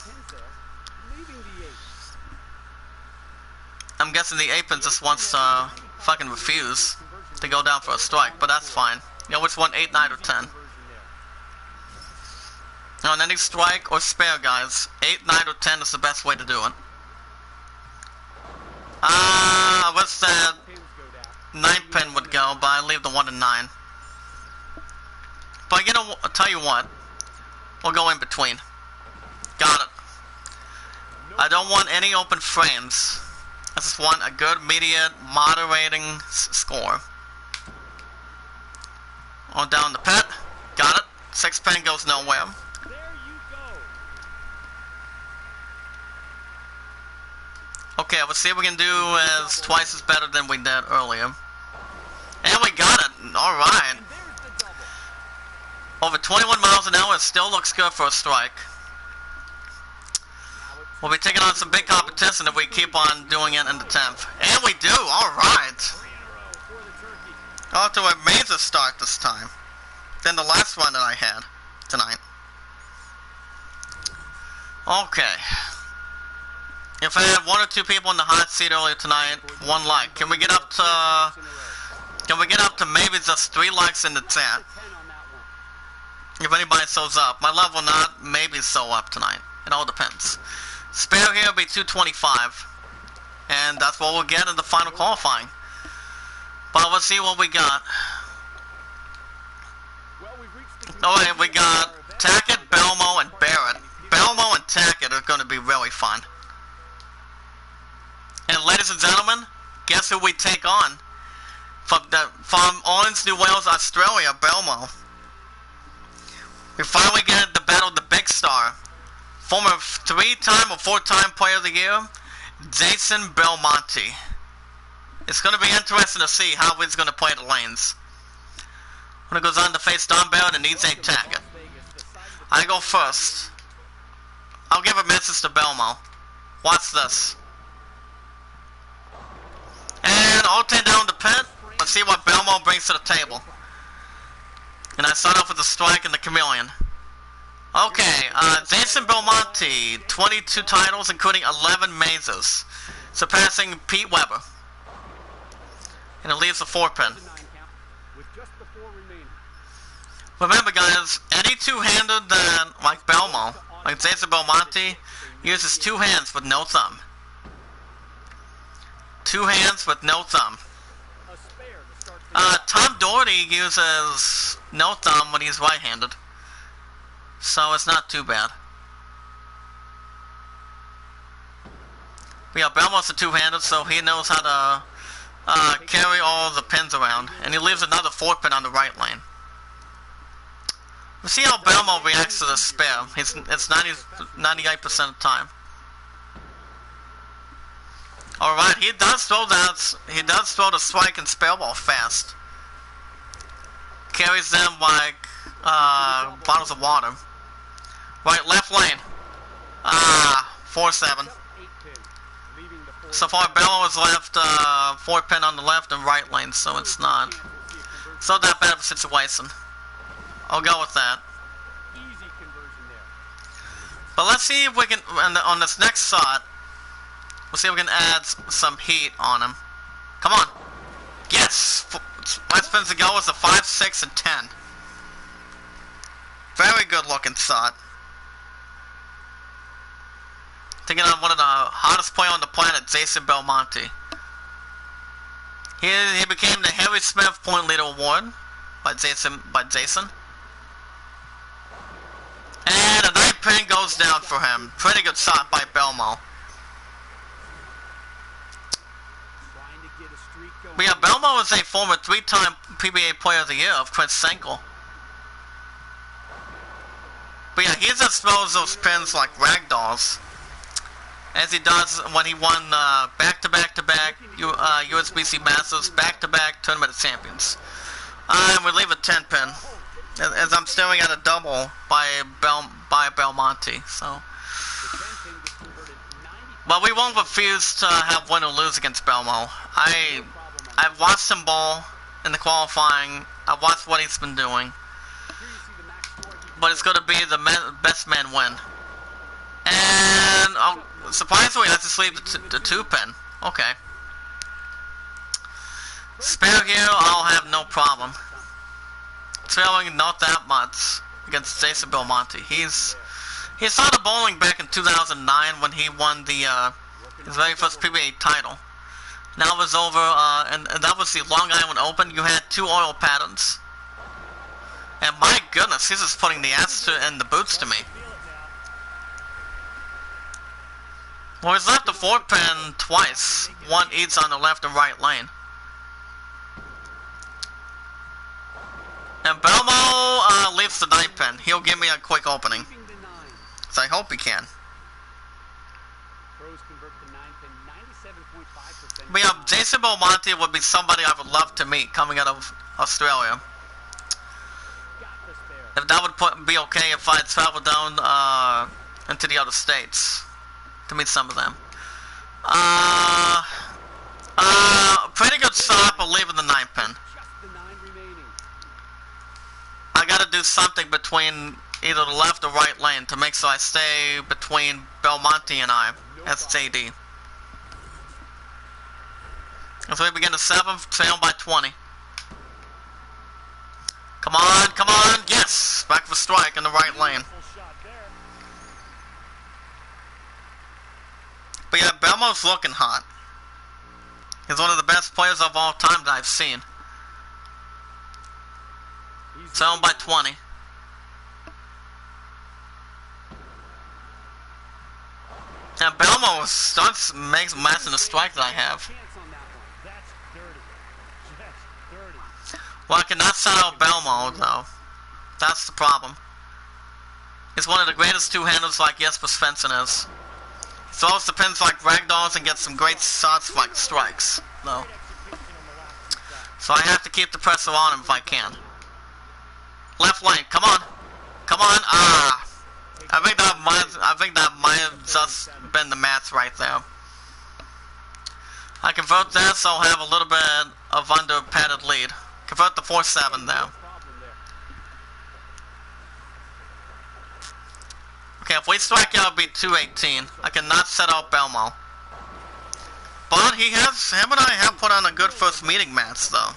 I'm guessing the A-Pen just wants to fucking refuse to go down for a strike, but that's fine. You know which one, 8, 9, or 10? On any strike or spare, guys, 8, 9, or 10 is the best way to do it. What's that? 9 pin would go, but I leave the 1 and 9. But you know, I'll tell you what, we'll go in between. Got it. I don't want any open frames. I just want a good, immediate, moderating score. On down the pit. Got it. 6 pin goes nowhere. Okay, let's see if we can do as twice as better than we did earlier. And we got it. Alright. Over 21 miles an hour, it still looks good for a strike. We'll be taking on some big competition if we keep on doing it in the 10th. And we do. Alright. Off to a major start this time than the last one that I had tonight. Okay. If I had 1 or 2 people in the hot seat earlier tonight, 1 like. Can we get up to maybe just 3 likes in the chat? If anybody shows up. My love will not maybe show up tonight. It all depends. Spare here will be 225. And that's what we'll get in the final qualifying. But let's see what we got. Alright, we got Tackett, Belmo, and Barrett. Belmo and Tackett are going to be really fun. And And ladies and gentlemen, guess who we take on? From Orange, New Wales, Australia, Belmo. We finally get the battle of the big star. Former 3-time or 4-time player of the year, Jason Belmonte. It's going to be interesting to see how he's going to play the lanes. When it goes on to face Don Barrett and EJ Tackett. I go first. I'll give a message to Belmo. Watch this. And Alton down the pit. Let's see what Belmo brings to the table. And I start off with the strike and the chameleon. Okay, Jason Belmonte, 22 titles, including 11 mazes, surpassing Pete Weber. And it leaves a 4-pin. Remember, guys, any two-handed like Belmo, like Jason Belmonte, uses 2 hands with no thumb. 2 hands with no thumb. Tom Doherty uses no thumb when he's right-handed, so it's not too bad. Yeah, Belmo's a two-handed, so he knows how to carry all the pins around, and he leaves another 4-pin on the right lane. We'll see how Belmo reacts to the spare. It's 98% of the time. Alright, he does throw that. He does throw the strike and spare ball fast. Carries them like bottles of water. Right, left lane. 4-7. So far, Belmo has left 4-pin on the left and right lane, so it's not that bad of a situation. I'll go with that. But let's see if we can, on this next shot, we'll see if we can add some heat on him. Come on. Yes! Last spins to go is a 5, 6, and 10. Very good looking shot. Taking on one of the hottest players on the planet, Jason Belmonte. He became the Harry Smith Point Leader Award by Jason. And a 9-pin goes down for him. Pretty good shot by Belmo. But yeah, Belmo is a former 3-time PBA Player of the Year of Chris Senkel. But yeah, he just throws those pins like ragdolls, as he does when he won back-to-back USBC Masters, back-to-back Tournament of Champions. And we leave a 10-pin, as I'm staring at a double by Belmonte. So, but we won't refuse to have win or lose against Belmo. I've watched him bowl in the qualifying. I've watched what he's been doing. But it's going to be the best man win. And surprisingly, let's just leave the 2-pin. Okay. Spare here, I'll have no problem. Trailing not that much against Jason Belmonte. He started bowling back in 2009 when he won his very first PBA title. Now it was over, and that was the Long Island Open. You had 2 oil patterns. And my goodness, he's just putting the ass in the boots to me. Well, he's left the 4-pin twice. One each on the left and right lane. And Belmo leaves the 9-pin. He'll give me a quick opening. So I hope he can. But yeah, Jason Belmonte would be somebody I would love to meet coming out of Australia. If that would be okay if I traveled down into the other states to meet some of them. Pretty good shot, but leaving the 9-pin. I gotta do something between either the left or right lane to make sure I stay between Belmonte and I as JD. As we begin the 7th, trail by 20. Come on, come on, yes! Back for strike in the right lane. But yeah, Belmo's looking hot. He's one of the best players of all time that I've seen. Trail by 20. And Belmo starts makes matching the strike that I have. Chance on that one. That's dirty. That's dirty. Well, I cannot set out Belmo though. That's the problem. He's one of the greatest two-handers like Jesper Svensson is. He throws the pins like ragdolls and gets some great shots like strikes. No. So I have to keep the pressure on him if I can. Left lane, come on. Come on. Ah. I think that might have just been the match right there. I convert this, I'll have a little bit of under-padded lead. Convert the 4-7 there. Okay, if we strike out, it'll be 218. I cannot set out Belmo. But him and I have put on a good first meeting match, though.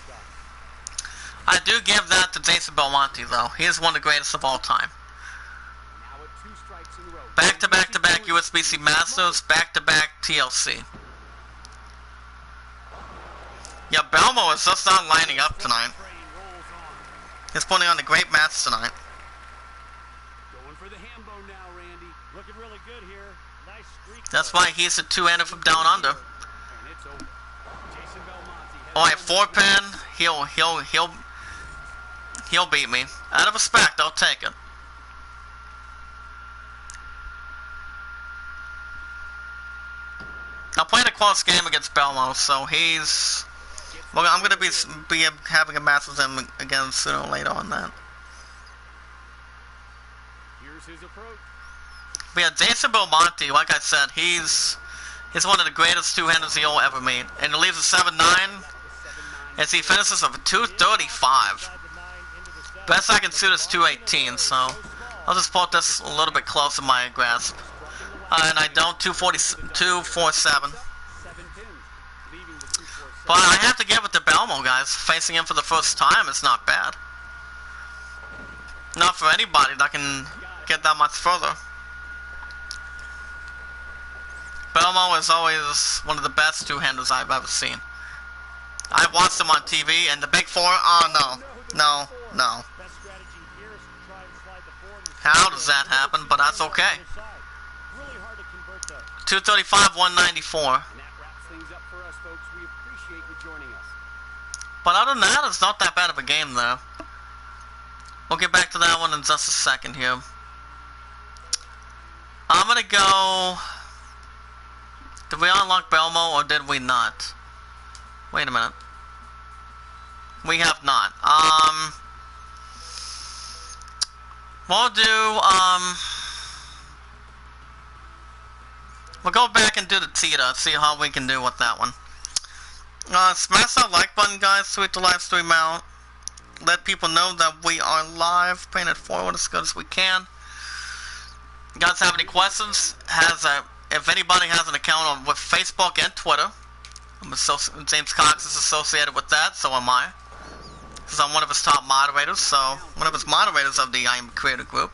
I do give that to Jason Belmonte, though. He is one of the greatest of all time. Back-to-back-to-back USBC Masters, back-to-back TLC. Yeah, Belmo is just not lining up tonight. He's putting on a great match tonight. Going for the hambo now, Randy. Looking really good here. Nice streak. That's why he's a two-hander from down under. And it's over. Jason Belmonte. Alright, 4-pin. He'll beat me. Out of respect, I'll take it. I played a close game against Belmo, so he's... Well, I'm going to be having a match with him again sooner or later on that. Here's his approach. But yeah, Jason Belmonte, like I said, he's one of the greatest two-handers you'll ever meet. And he leaves a 7-9 as he finishes with a 235. Best I can shoot is 218, so I'll just put this a little bit close in my grasp. And I don't 247. But I have to give it to Belmo, guys. Facing him for the first time is not bad. Not for anybody that can get that much further. Belmo is always one of the best two-handers I've ever seen. I've watched him on TV, and the Big Four, oh no. How does that happen? But that's okay. 235, 194. But other than that, it's not that bad of a game, though. We'll get back to that one in just a second here. I'm gonna go... Did we unlock Belmo, or did we not? Wait a minute. We have not. We'll do, we'll go back and do the Tita, see how we can do with that one. Smash that like button, guys, tweet the live stream out. Let people know that we are live, paying it forward as good as we can. You guys have any questions? If anybody has an account with Facebook and Twitter, James Cox is associated with that, so am I. Because I'm one of his top moderators, so one of his moderators of the I Am Creator group.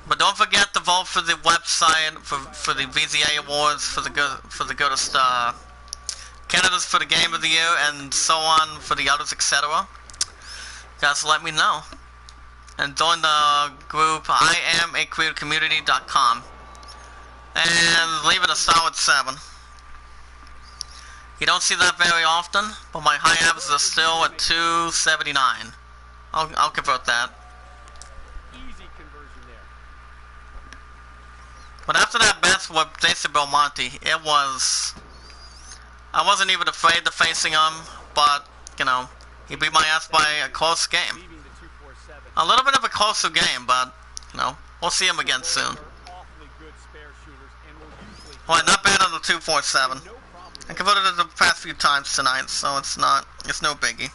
But don't forget to vote for the website, for the VZA Awards, for the goodest candidates for the Game of the Year, and so on for the others, etc. Guys, let me know. And join the group IamACreatorCommunity.com. And leave it a solid 7. You don't see that very often, but my high averages are still at 279. I'll convert that. Easy conversion there. But after that match with Jason Belmonte, I wasn't even afraid of facing him, but, you know, he beat my ass by a close game. A little bit of a closer game, but, you know, we'll see him again soon. Well, not bad on the 247. I converted it the past few times tonight, so it's no biggie.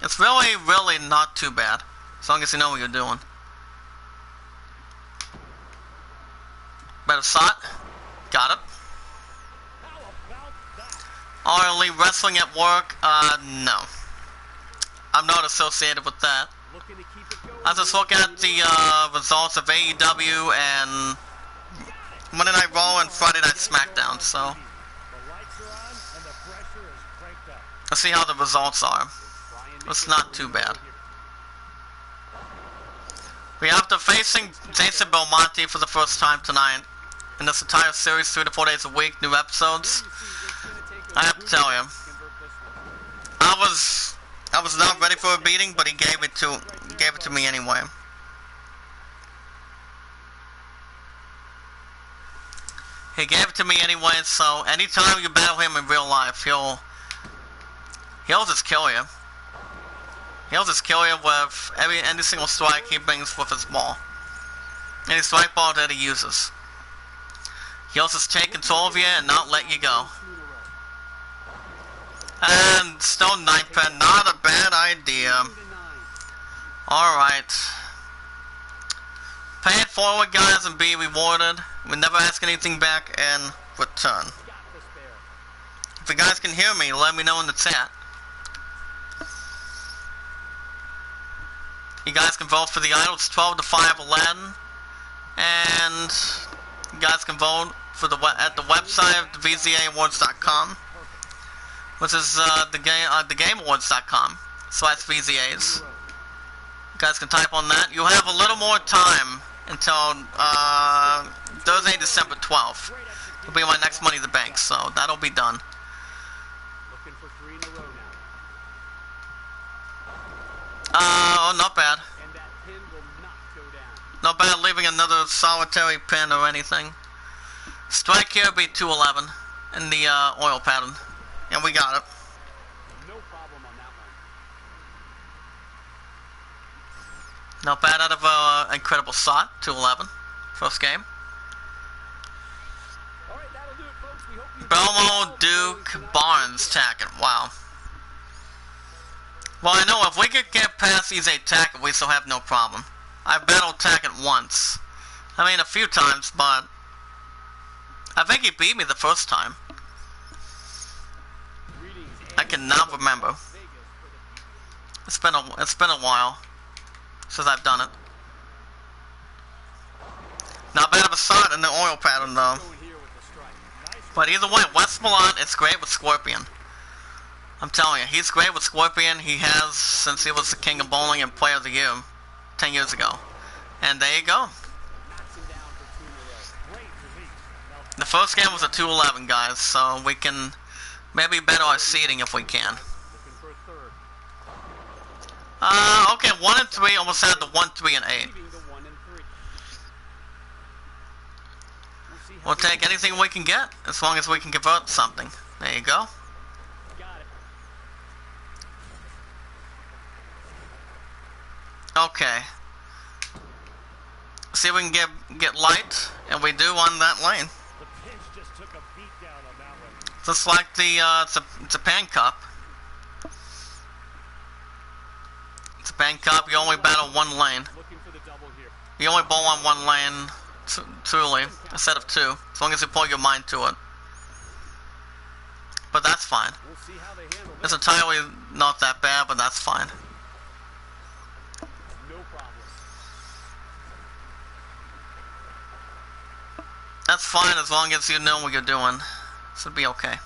It's really, really not too bad, as long as you know what you're doing. Better shot. Got it. Early wrestling at work? No. I'm not associated with that. I just look at the results of AEW and Monday Night Raw and Friday Night SmackDown, so let's see how the results are. It's not too bad. We have to facing Jason Belmonte for the first time tonight. In this entire series, 3 to 4 days a week, new episodes. I have to tell you, I was not ready for a beating, but he gave it to me anyway. He gave it to me anyway, so anytime you battle him in real life, he'll just kill you. He'll just kill you with any single strike he brings with his ball. Any strike ball that he uses. He'll just take control of you and not let you go. And still 9 pen, not a bad idea. Alright. Pay it forward, guys, and be rewarded. We never ask anything back in return. If you guys can hear me, let me know in the chat. You guys can vote for the idol. It's 12 to 5 Aladdin. And you guys can vote for at the website of VZAawards.com, which is thegameawards.com/VZAs. You guys can type on that. You have a little more time until Thursday, December 12th. It'll be my next Money in the Bank, so that'll be done. Looking for 3 in a row now. Oh, not bad. And that pin will not go down. Not bad leaving another solitary pin or anything. Strike here will be 211 in the oil pattern. And we got it. No problem on that one. Not bad out of incredible shot, 211. First game. All right, that'll do it, folks. We hope you Belmo, Duke, Barnes, Tackett. Wow. Well, I know if we could get past these 8 Tackett, we still have no problem. I've battled Tackett once. I mean, a few times, but I think he beat me the first time. I cannot remember. It's been a while since I've done it. Not bad of a shot in the oil pattern though. But either way, Westmoreland, it's great with Scorpion. I'm telling you, he's great with Scorpion. He has since he was the king of bowling and player of the year 10 years ago. And there you go. The first game was a 211, guys, so we can maybe better our seeding if we can. Okay, 1 and 3 almost had the 1, 3, and 8. We'll take anything we can get as long as we can convert something. There you go. Okay. See if we can get light, and we do on that lane. Just like the it's a pan cup. It's a pan cup. You only battle one lane. You only bowl on one lane, truly, instead of 2, as long as you pull your mind to it. But that's fine. It's entirely not that bad, but that's fine. That's fine as long as you know what you're doing. Should be okay.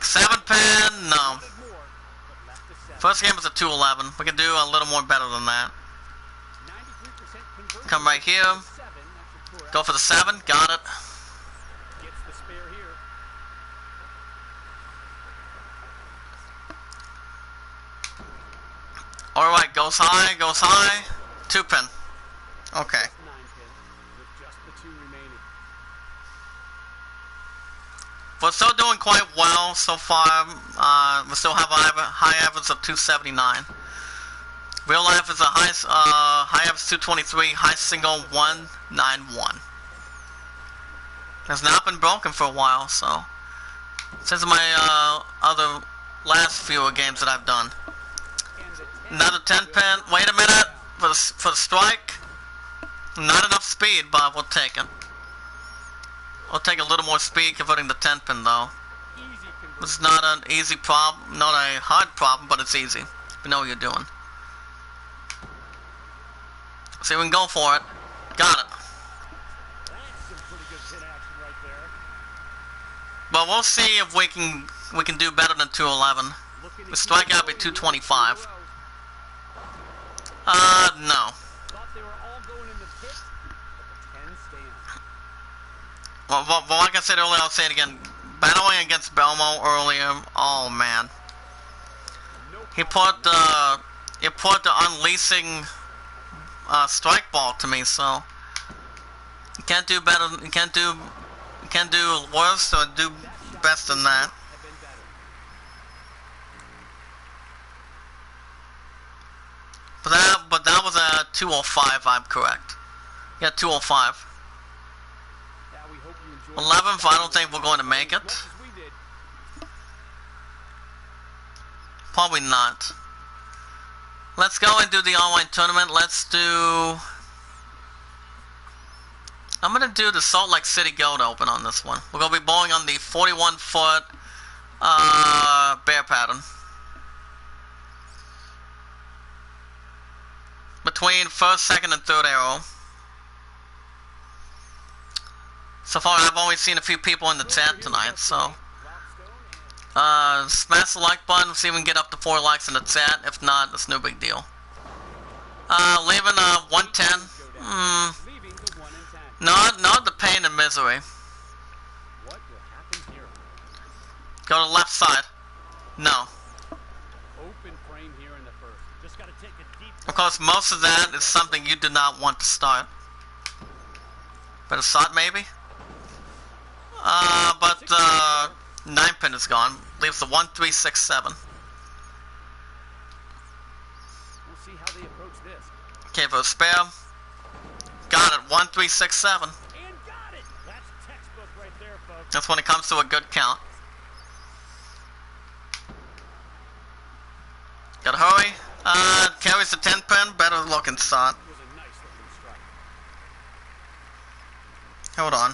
7 pen, no. First game was a 211. We can do a little more better than that. Come right here. Go for the 7. Got it. Alright, goes high, goes high. 2 pin. Okay. We're still doing quite well so far. We still have a high average of 279. Real life is a high average 223, high single 191. Has not been broken for a while, so since my other last few games that I've done. Another 10 pin. Wait a minute for the strike. Not enough speed, but we'll take it. I'll take a little more speed converting the 10 pin though. It's not an easy problem, not a hard problem, but it's easy. You know what you're doing. See, we can go for it. Got it. But we'll see if we can do better than 211. The strikeout be 225. No. Well, like I said earlier, I'll say it again. Battling against Belmo earlier, oh man. He put the unleashing strike ball to me, so you can't do better. You can't do worse or do best than that. But that was a 205. I'm correct. Yeah, 205. 11th. I don't think we're going to make it. Probably not. Let's go and do the online tournament. Let's do... I'm going to do the Salt Lake City Gold Open on this one. We're going to be bowling on the 41-foot bear pattern. Between first, second, and third arrow. So far, I've only seen a few people in the chat tonight, so... smash the like button, see if we can get up to 4 likes in the chat. If not, it's no big deal. Leaving 110. Not the pain and misery. Go to the left side. No. Of course, most of that is something you do not want to start. Better start, maybe? But 9 pin is gone. Leaves the 1, 3, 6, 7. We'll see how they approach this. Okay, for a spare. Got it. 1, 3, 6, 7. And got it. That's textbook right there, folks. That's when it comes to a good count. Gotta hurry. Carries the 10 pin. Better looking start. Hold on.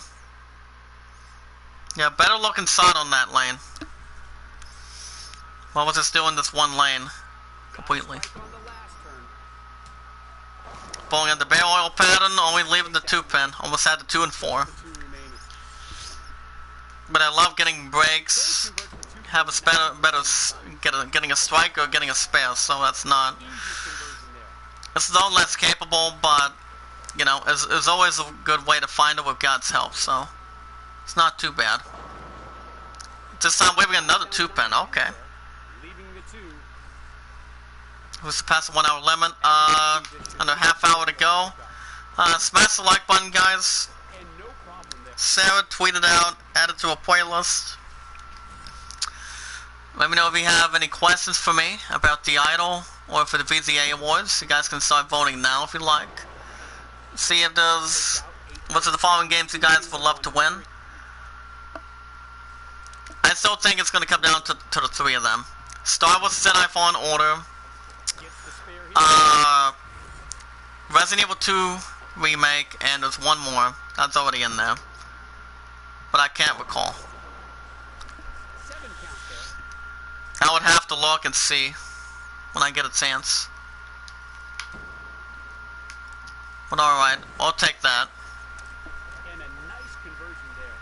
Yeah, better looking start on that lane. What was it doing this one lane? Completely. Bowling on the bear oil pattern, only leaving the 2 pin. Almost had the 2 and 4. But I love getting breaks. Have a better getting a strike or getting a spare, so that's not... It's no less capable, but, you know, it's always a good way to find it with God's help, so... It's not too bad. This time we've got another 2 pin, okay. Who's past the 1 hour limit? Under half hour to go. Smash the like button, guys. Sarah tweeted out, added to a playlist. Let me know if you have any questions for me about the Idol or for the VZA Awards. You guys can start voting now if you like. See if there's... What's the following games you guys would love to win? I still think it's going to come down to the 3 of them. Star Wars Jedi Fallen Order. Resident Evil 2 Remake, and there's one more. That's already in there. But I can't recall. I would have to look and see when I get a chance. But alright, I'll take that. And a nice conversion there.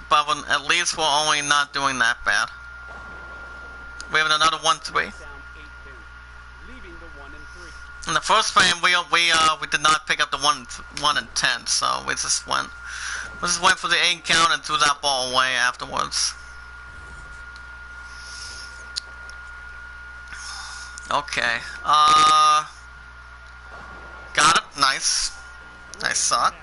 But at least we're only not doing that bad. We have another 1-3. In the first frame, we did not pick up the 1 and 10, so we just went for the 8 count and threw that ball away afterwards. Okay. Got it. Nice. Nice shot.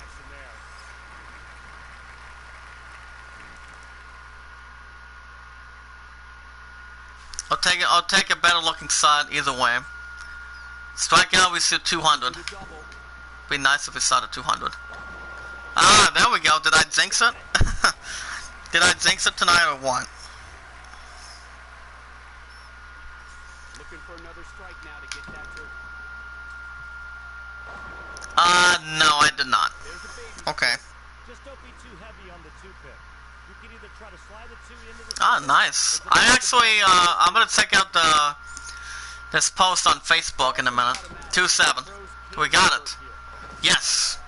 I'll take a better looking shot either way. Strike out, we shoot 200. Be nice if we shot at 200. Ah, there we go. Did I jinx it? Did I jinx it tonight or what? Looking for another strike now to get that to... No, I did not. Okay. Just don't be too heavy on the 2 pin. You can either try to slide the 2 into the... Ah, nice. I actually, I'm gonna check out this post on Facebook in a minute. 2-7. We got it. Yes.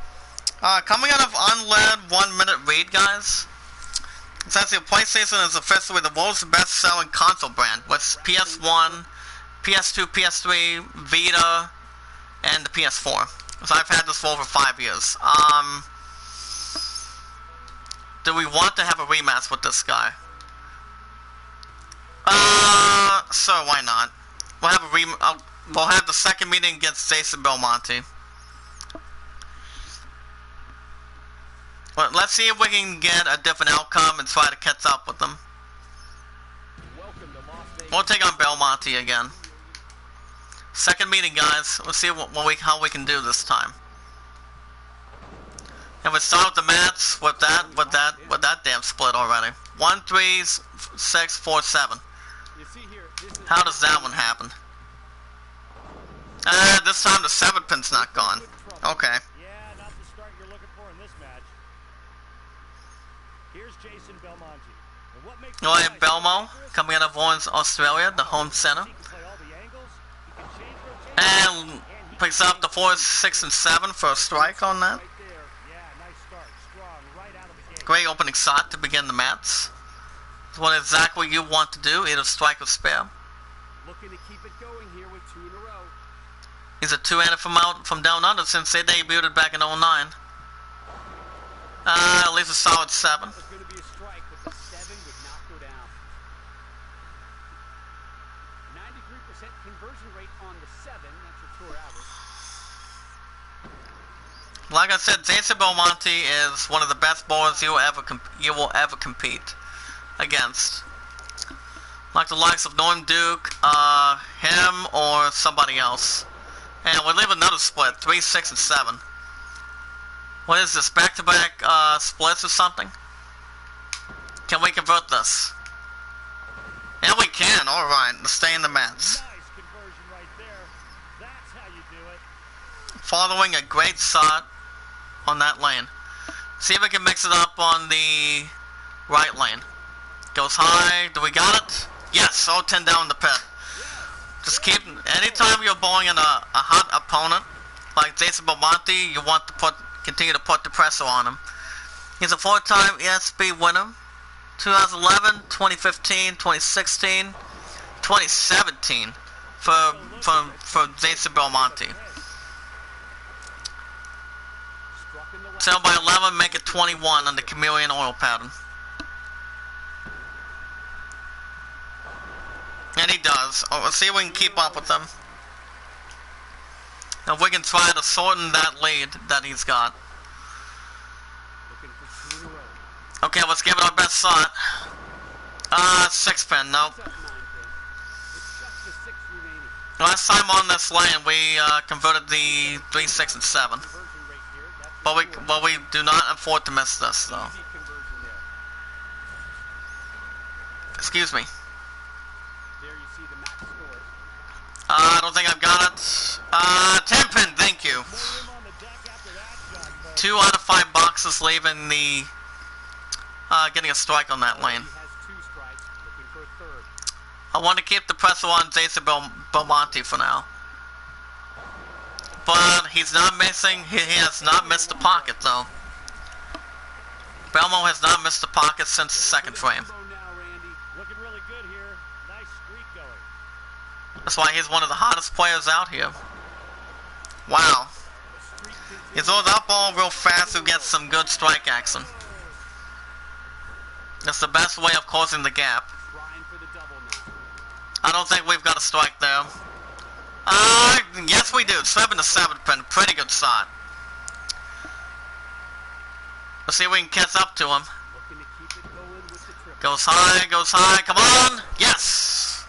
Coming out of unled 1 minute read, guys. It says here PlayStation is officially the world's best-selling console brand, with PS1, PS2, PS3, Vita, and the PS4. So I've had this for over 5 years. Do we want to have a rematch with this guy? So why not? We'll have we'll have the second meeting against Jason Belmonte. Well, let's see if we can get a different outcome and try to catch up with them. We'll take on Belmonte again. Second meeting, guys. Let's see how we can do this time. And we start with the match with that damn split already. 1, 3, 6, 4, 7. How does that one happen? This time the 7th pin's not gone. Okay. Yeah, not the start you're looking for in this match. Here's Jason Belmonte. And what makes Belmo coming out of Lawrence, Australia, the home center. he can play all the angles, he can change rotation, And picks up the 4, 6, and 7 for a strike on that. right there. Yeah, nice start. Strong right out of the gate. Great opening shot to begin the match. It's what exactly you want to do, either strike or spare. Looking to keep it going here with 2 in a row. He's a two-hander from down under since they debuted back in 09. At least a solid 7. It was going to be a strike, but the 7 would not go down. 93% conversion rate on the 7. That's your tour average. Like I said, Jason Belmonte is one of the best bowlers you will ever compete against. Like the likes of Norm Duke, him, or somebody else. And we'll leave another split, 3, 6, and 7. What is this, back-to-back splits or something? Can we convert this? Yeah, we can, alright, let's stay in the match. Nice conversion right there. That's how you do it. Following a great shot on that lane. See if we can mix it up on the right lane. Goes high, do we got it? Yes, 0-10 down the pit. Just keep, anytime you're bowling in a hot opponent, like Jason Belmonte, you want to continue to put the pressure on him. He's a 4-time ESP winner. 2011, 2015, 2016, 2017 for Jason Belmonte. 7 by 11, make it 21 on the chameleon oil pattern. And he does. Oh, let's see if we can keep up with him. Now if we can try to shorten that lead that he's got. Okay, let's give it our best shot. 6 pin, nope. Last time on this lane we converted the 3, 6, and 7. But we do not afford to miss this though. Excuse me. I don't think I've got it. 10 pin, thank you. 2 out of 5 boxes leaving the getting a strike on that lane. I want to keep the pressure on Jason Belmonte for now. But he's not missing, he has not missed the pocket though. Belmo has not missed the pocket since the second frame. Looking really good here. Nice streak going. That's why he's one of the hottest players out here. Wow. He throws that ball real fast to get some good strike action. That's the best way of closing the gap. I don't think we've got a strike there. Yes we do. 7 to 7 pin. Pretty good shot. Let's see if we can catch up to him. Goes high, come on! Yes!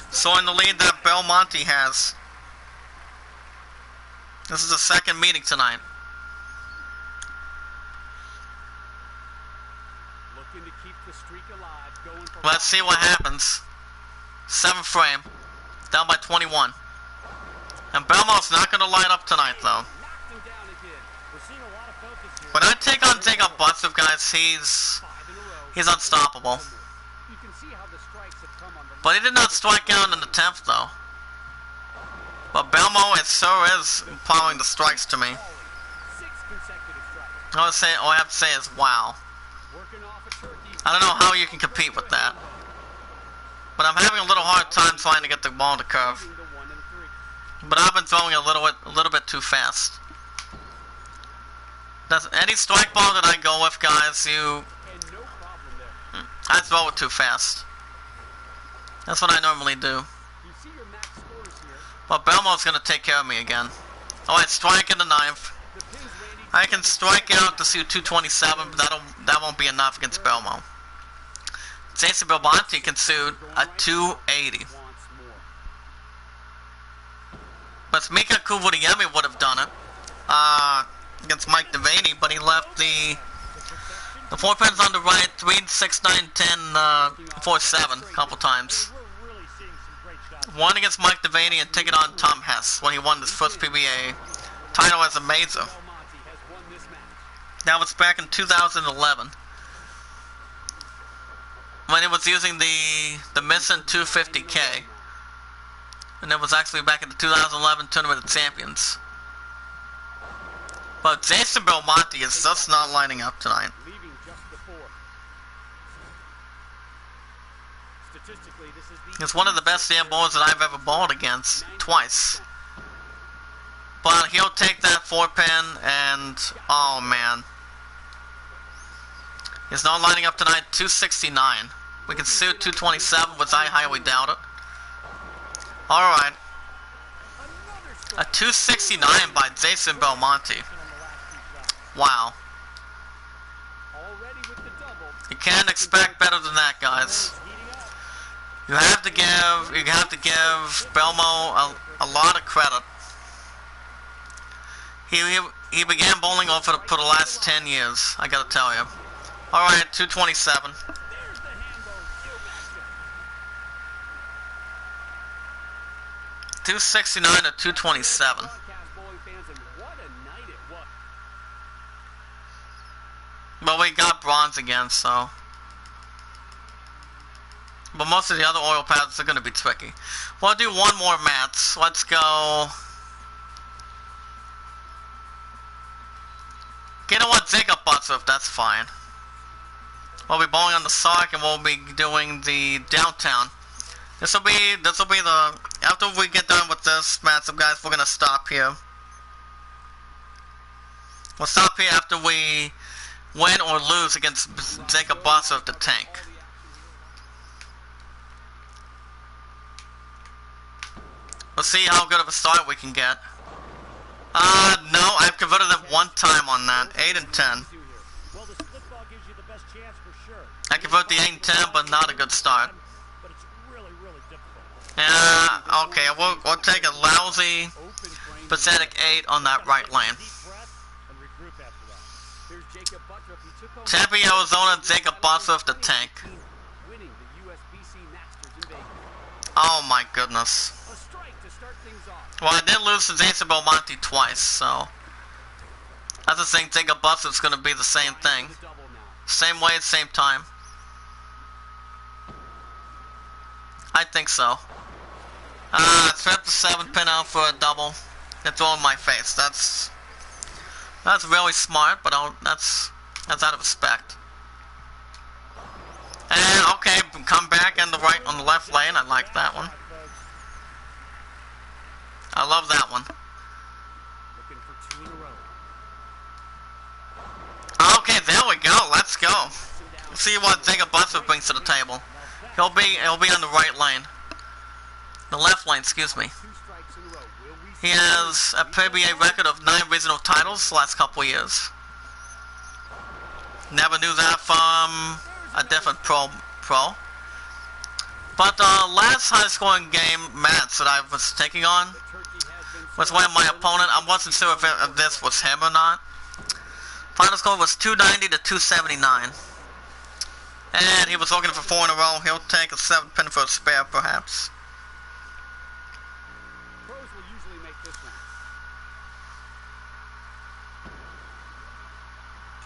So in the lead that Belmonte has. This is the second meeting tonight. Let's see what happens. 7th frame. Down by 21. And Belmo's not going to light up tonight though. When I take on Jacob Butsup, guys, he's unstoppable. But he did not strike out in the 10th though. But Belmo is following the strikes to me. All I have to say is wow. I don't know how you can compete with that. But I'm having a little hard time trying to get the ball to curve. But I've been throwing a little bit too fast. That's any strike ball that I go with, guys. I throw it too fast. That's what I normally do. But Belmo's gonna take care of me again. Alright, strike in the ninth. I can strike out to see 227, but that won't be enough against Belmo. Jason Belmonte can suit a 280. But Mika Kuvuriemi would have done it against Mike Devaney, but he left the 4 pins on the right, 3, 6, 9, 10, 4, 7 a couple times. One against Mike Devaney and take it on Tom Hess when he won his first PBA title as a Major. That was back in 2011. When he was using the Missing 250K. And it was actually back in the 2011 Tournament of Champions. But Jason Belmonte is just not lining up tonight. It's one of the best damn bowlers that I've ever bowled against, twice. But he'll take that 4 pin and, oh man. He's not lining up tonight, 269. We can suit 227, which I highly doubt it. Alright. A 269 by Jason Belmonte. Wow. You can't expect better than that, guys. You have to give Belmo a lot of credit. He began bowling over for the last 10 years, I gotta tell you. Alright, 227. 269 to 227. But we got bronze again, so. But most of the other oil pads are going to be tricky. We'll do one more match. Let's go. You know what? Jacob Butsup, that's fine. We'll be bowling on the sock and we'll be doing the downtown. This will be the, after we get done with this matchup, guys, we're going to stop here. We'll stop here after we win or lose against Jacob Butsup, the tank. We'll see how good of a start we can get. No, I've converted them one time on that. 8 and 10. I convert the 8 and 10, but not a good start. Yeah, okay, we'll take a lousy, pathetic 8 on that right lane. Tempe, Arizona, Jacob Butsup, the tank. Oh my goodness. Well, I did lose to Jason Belmonte twice, so I just think Jacob Butsup's going to be the same thing. Same way, same time. I think so. Trip the 7 pin out for a double. It's all in my face. That's really smart, but that's out of respect. And okay, come back on the left lane. I like that one. I love that one. Okay, there we go. Let's go. See what Jacob Butsup brings to the table. He'll be on the right lane. The left lane, excuse me. He has a PBA record of 9 regional titles the last couple years. Never knew that from a different pro. But the last high-scoring game match that I was taking on was when my opponent, I wasn't sure if this was him or not. Final score was 290 to 279. And he was looking for 4 in a row. He'll take a 7 pin for a spare, perhaps.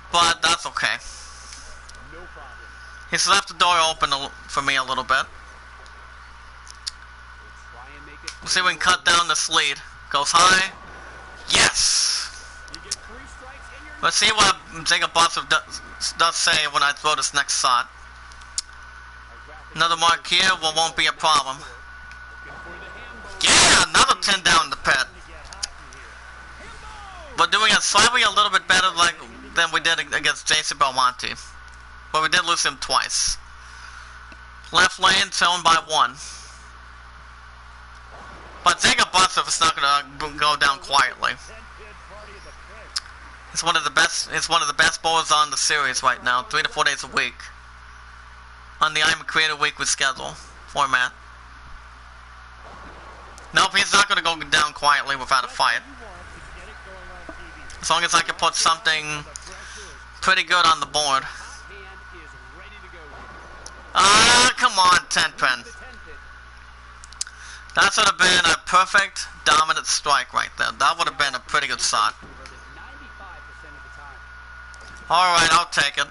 But that's okay. He's left the door open for me a little bit. We'll see if we can cut down this lead. Goes high. Yes! Let's see what Jacob Butsup does say when I throw this next shot. Another mark here won't be a problem. Yeah, another 10 down in the pit. We're doing it slightly a little bit better than we did against Jason Belmonte. But we did lose him twice. Left lane, thrown by 1. But take a bus if it's not going to go down quietly. It's one of the best bowlers on the series right now, 3 to 4 days a week. On the I'm a Creator Weekly schedule format. Nope, he's not going to go down quietly without a fight. As long as I can put something pretty good on the board. Ah, come on, 10 pin. That should have been a perfect, dominant strike right there. That would have been a pretty good shot. Alright, I'll take it.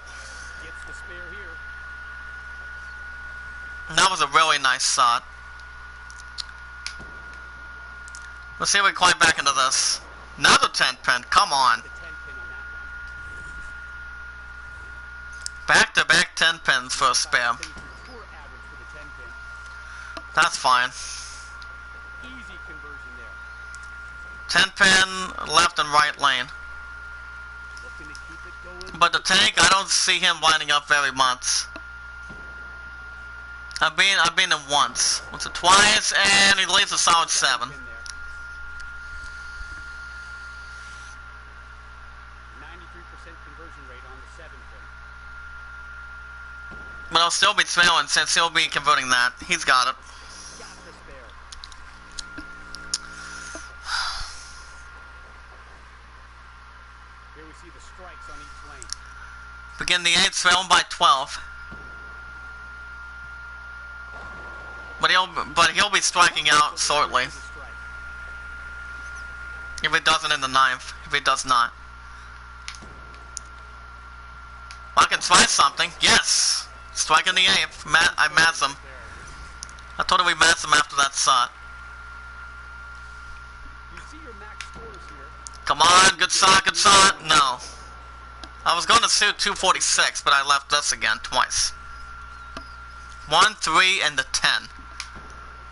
That was a really nice shot. Let's see if we climb back into this. Another 10 pin, come on. Back-to-back 10 pins for a spare. That's fine. 10 pin, left and right lane. But the tank, I don't see him lining up very much. I've been in once. Once or twice, and he leaves a solid 7. But I'll still be trailing since he'll be converting that. He's got it. Here we see the strikes on each lane. Begin the 8th, trailing by 12. But he'll be striking out shortly. If it doesn't in the 9th. If it does not. I can try something. Yes! Strike in the 8th. I matched him. I told him we matched him after that shot. Come on, good shot, good shot. No. I was going to shoot 246, but I left this again twice. 1, 3, and the 10.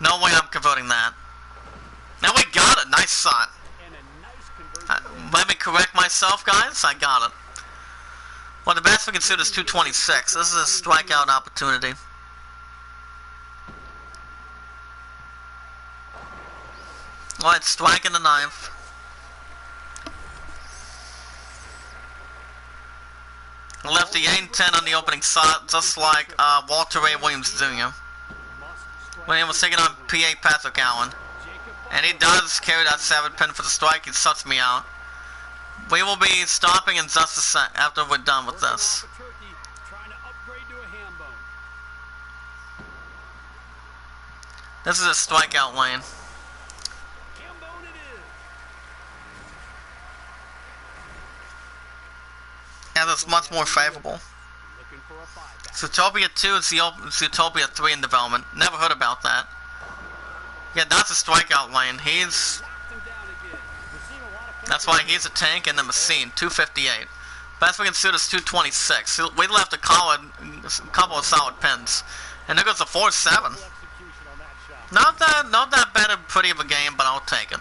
No way I'm converting that. Now we got it. Nice shot. Let me correct myself, guys. I got it. Well, the best we can shoot is 226. This is a strikeout opportunity. Alright, strike in the 9th. Left the 8 and 10 on the opening shot, just like Walter Ray Williams Jr. when he was taking on P.A. Patrick Allen. And he does carry that 7 pin for the strike. He shuts me out. We will be stopping in just a sec after we're done with this. This is a strikeout lane. Yeah, that's much more favorable. Zootopia 2 is Zootopia 3 in development. Never heard about that. Yeah, that's a strikeout lane. That's why he's a tank and a machine. 258. Best we can shoot is 226. We left a couple of solid pins. And there goes a 4-7. Not that bad or pretty of a game, but I'll take it.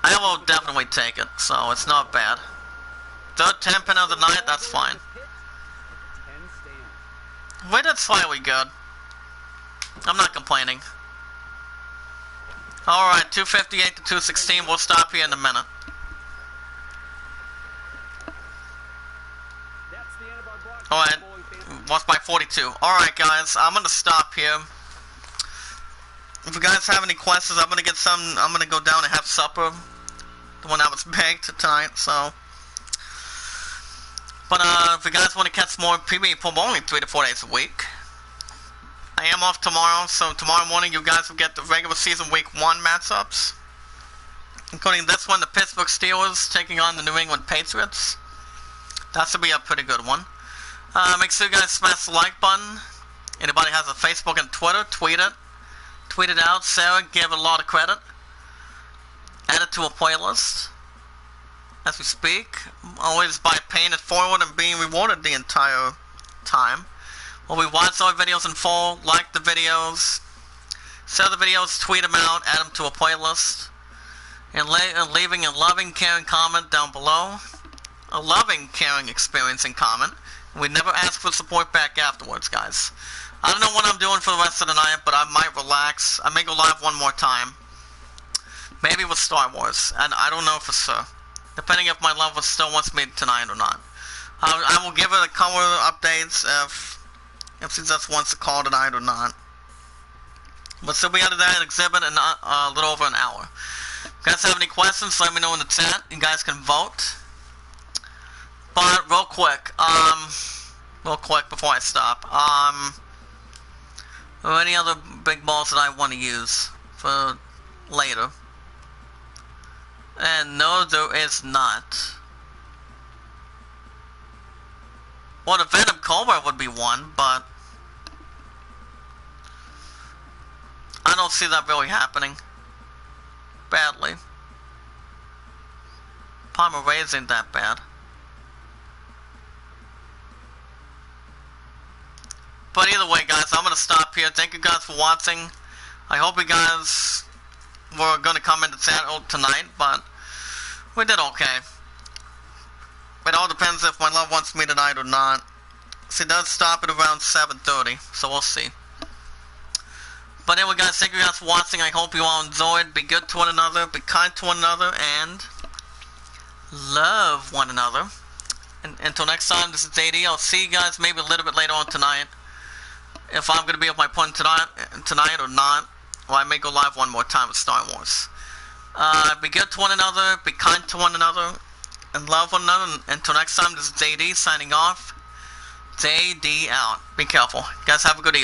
I will definitely take it, so it's not bad. Third 10 pin of the night, that's fine. We did slightly good. I'm not complaining. Alright, 258 to 216. We'll stop here in a minute. Alright, lost by 42. Alright, guys, I'm gonna stop here. If you guys have any questions, I'm gonna go down and have supper. The one that was baked tonight, so. But if you guys want to catch more Pba Pro Bowling 3 to 4 days a week, I am off tomorrow, so tomorrow morning you guys will get the regular season week 1 matchups, including this one, the Pittsburgh Steelers taking on the New England Patriots. That should be a pretty good one. Make sure you guys smash the like button. Anybody has a Facebook and Twitter, tweet it. Tweet it out. Sarah, give it a lot of credit. Add it to a playlist as we speak. Always by paying it forward and being rewarded the entire time. Well, we watch our videos in full, like the videos, Share the videos, tweet them out, add them to a playlist, and leaving a loving, caring comment down below. A loving, caring experience and comment. We never ask for support back afterwards, guys. I don't know what I'm doing for the rest of the night, but I might relax. I may go live one more time. Maybe with Star Wars, and I don't know for sure. Depending if my lover still wants me tonight or not. I will give her the color updates if she just wants to call tonight or not. But still be out of that exhibit in a little over an hour. If you guys have any questions, let me know in the chat. You guys can vote. But real quick before I stop, are there any other big balls that I want to use for later? And no, there is not. Well, the Venom Cobra would be one, but I don't see that really happening. Badly. Palmer Rays ain't that bad. But either way, guys, I'm going to stop here. Thank you guys for watching. I hope you guys were going to come into chat tonight, but we did okay. It all depends if my love wants me tonight or not. She does stop at around 7:30, so we'll see. But anyway, guys, thank you guys for watching. I hope you all enjoyed. Be good to one another, be kind to one another, and love one another. And until next time, this is JD. I'll see you guys maybe a little bit later on tonight. If I'm going to be with my opponent tonight or not, or I may go live one more time with Star Wars. Be good to one another, be kind to one another, and love one another. And until next time, this is JD signing off. JD out. Be careful. Guys, have a good evening.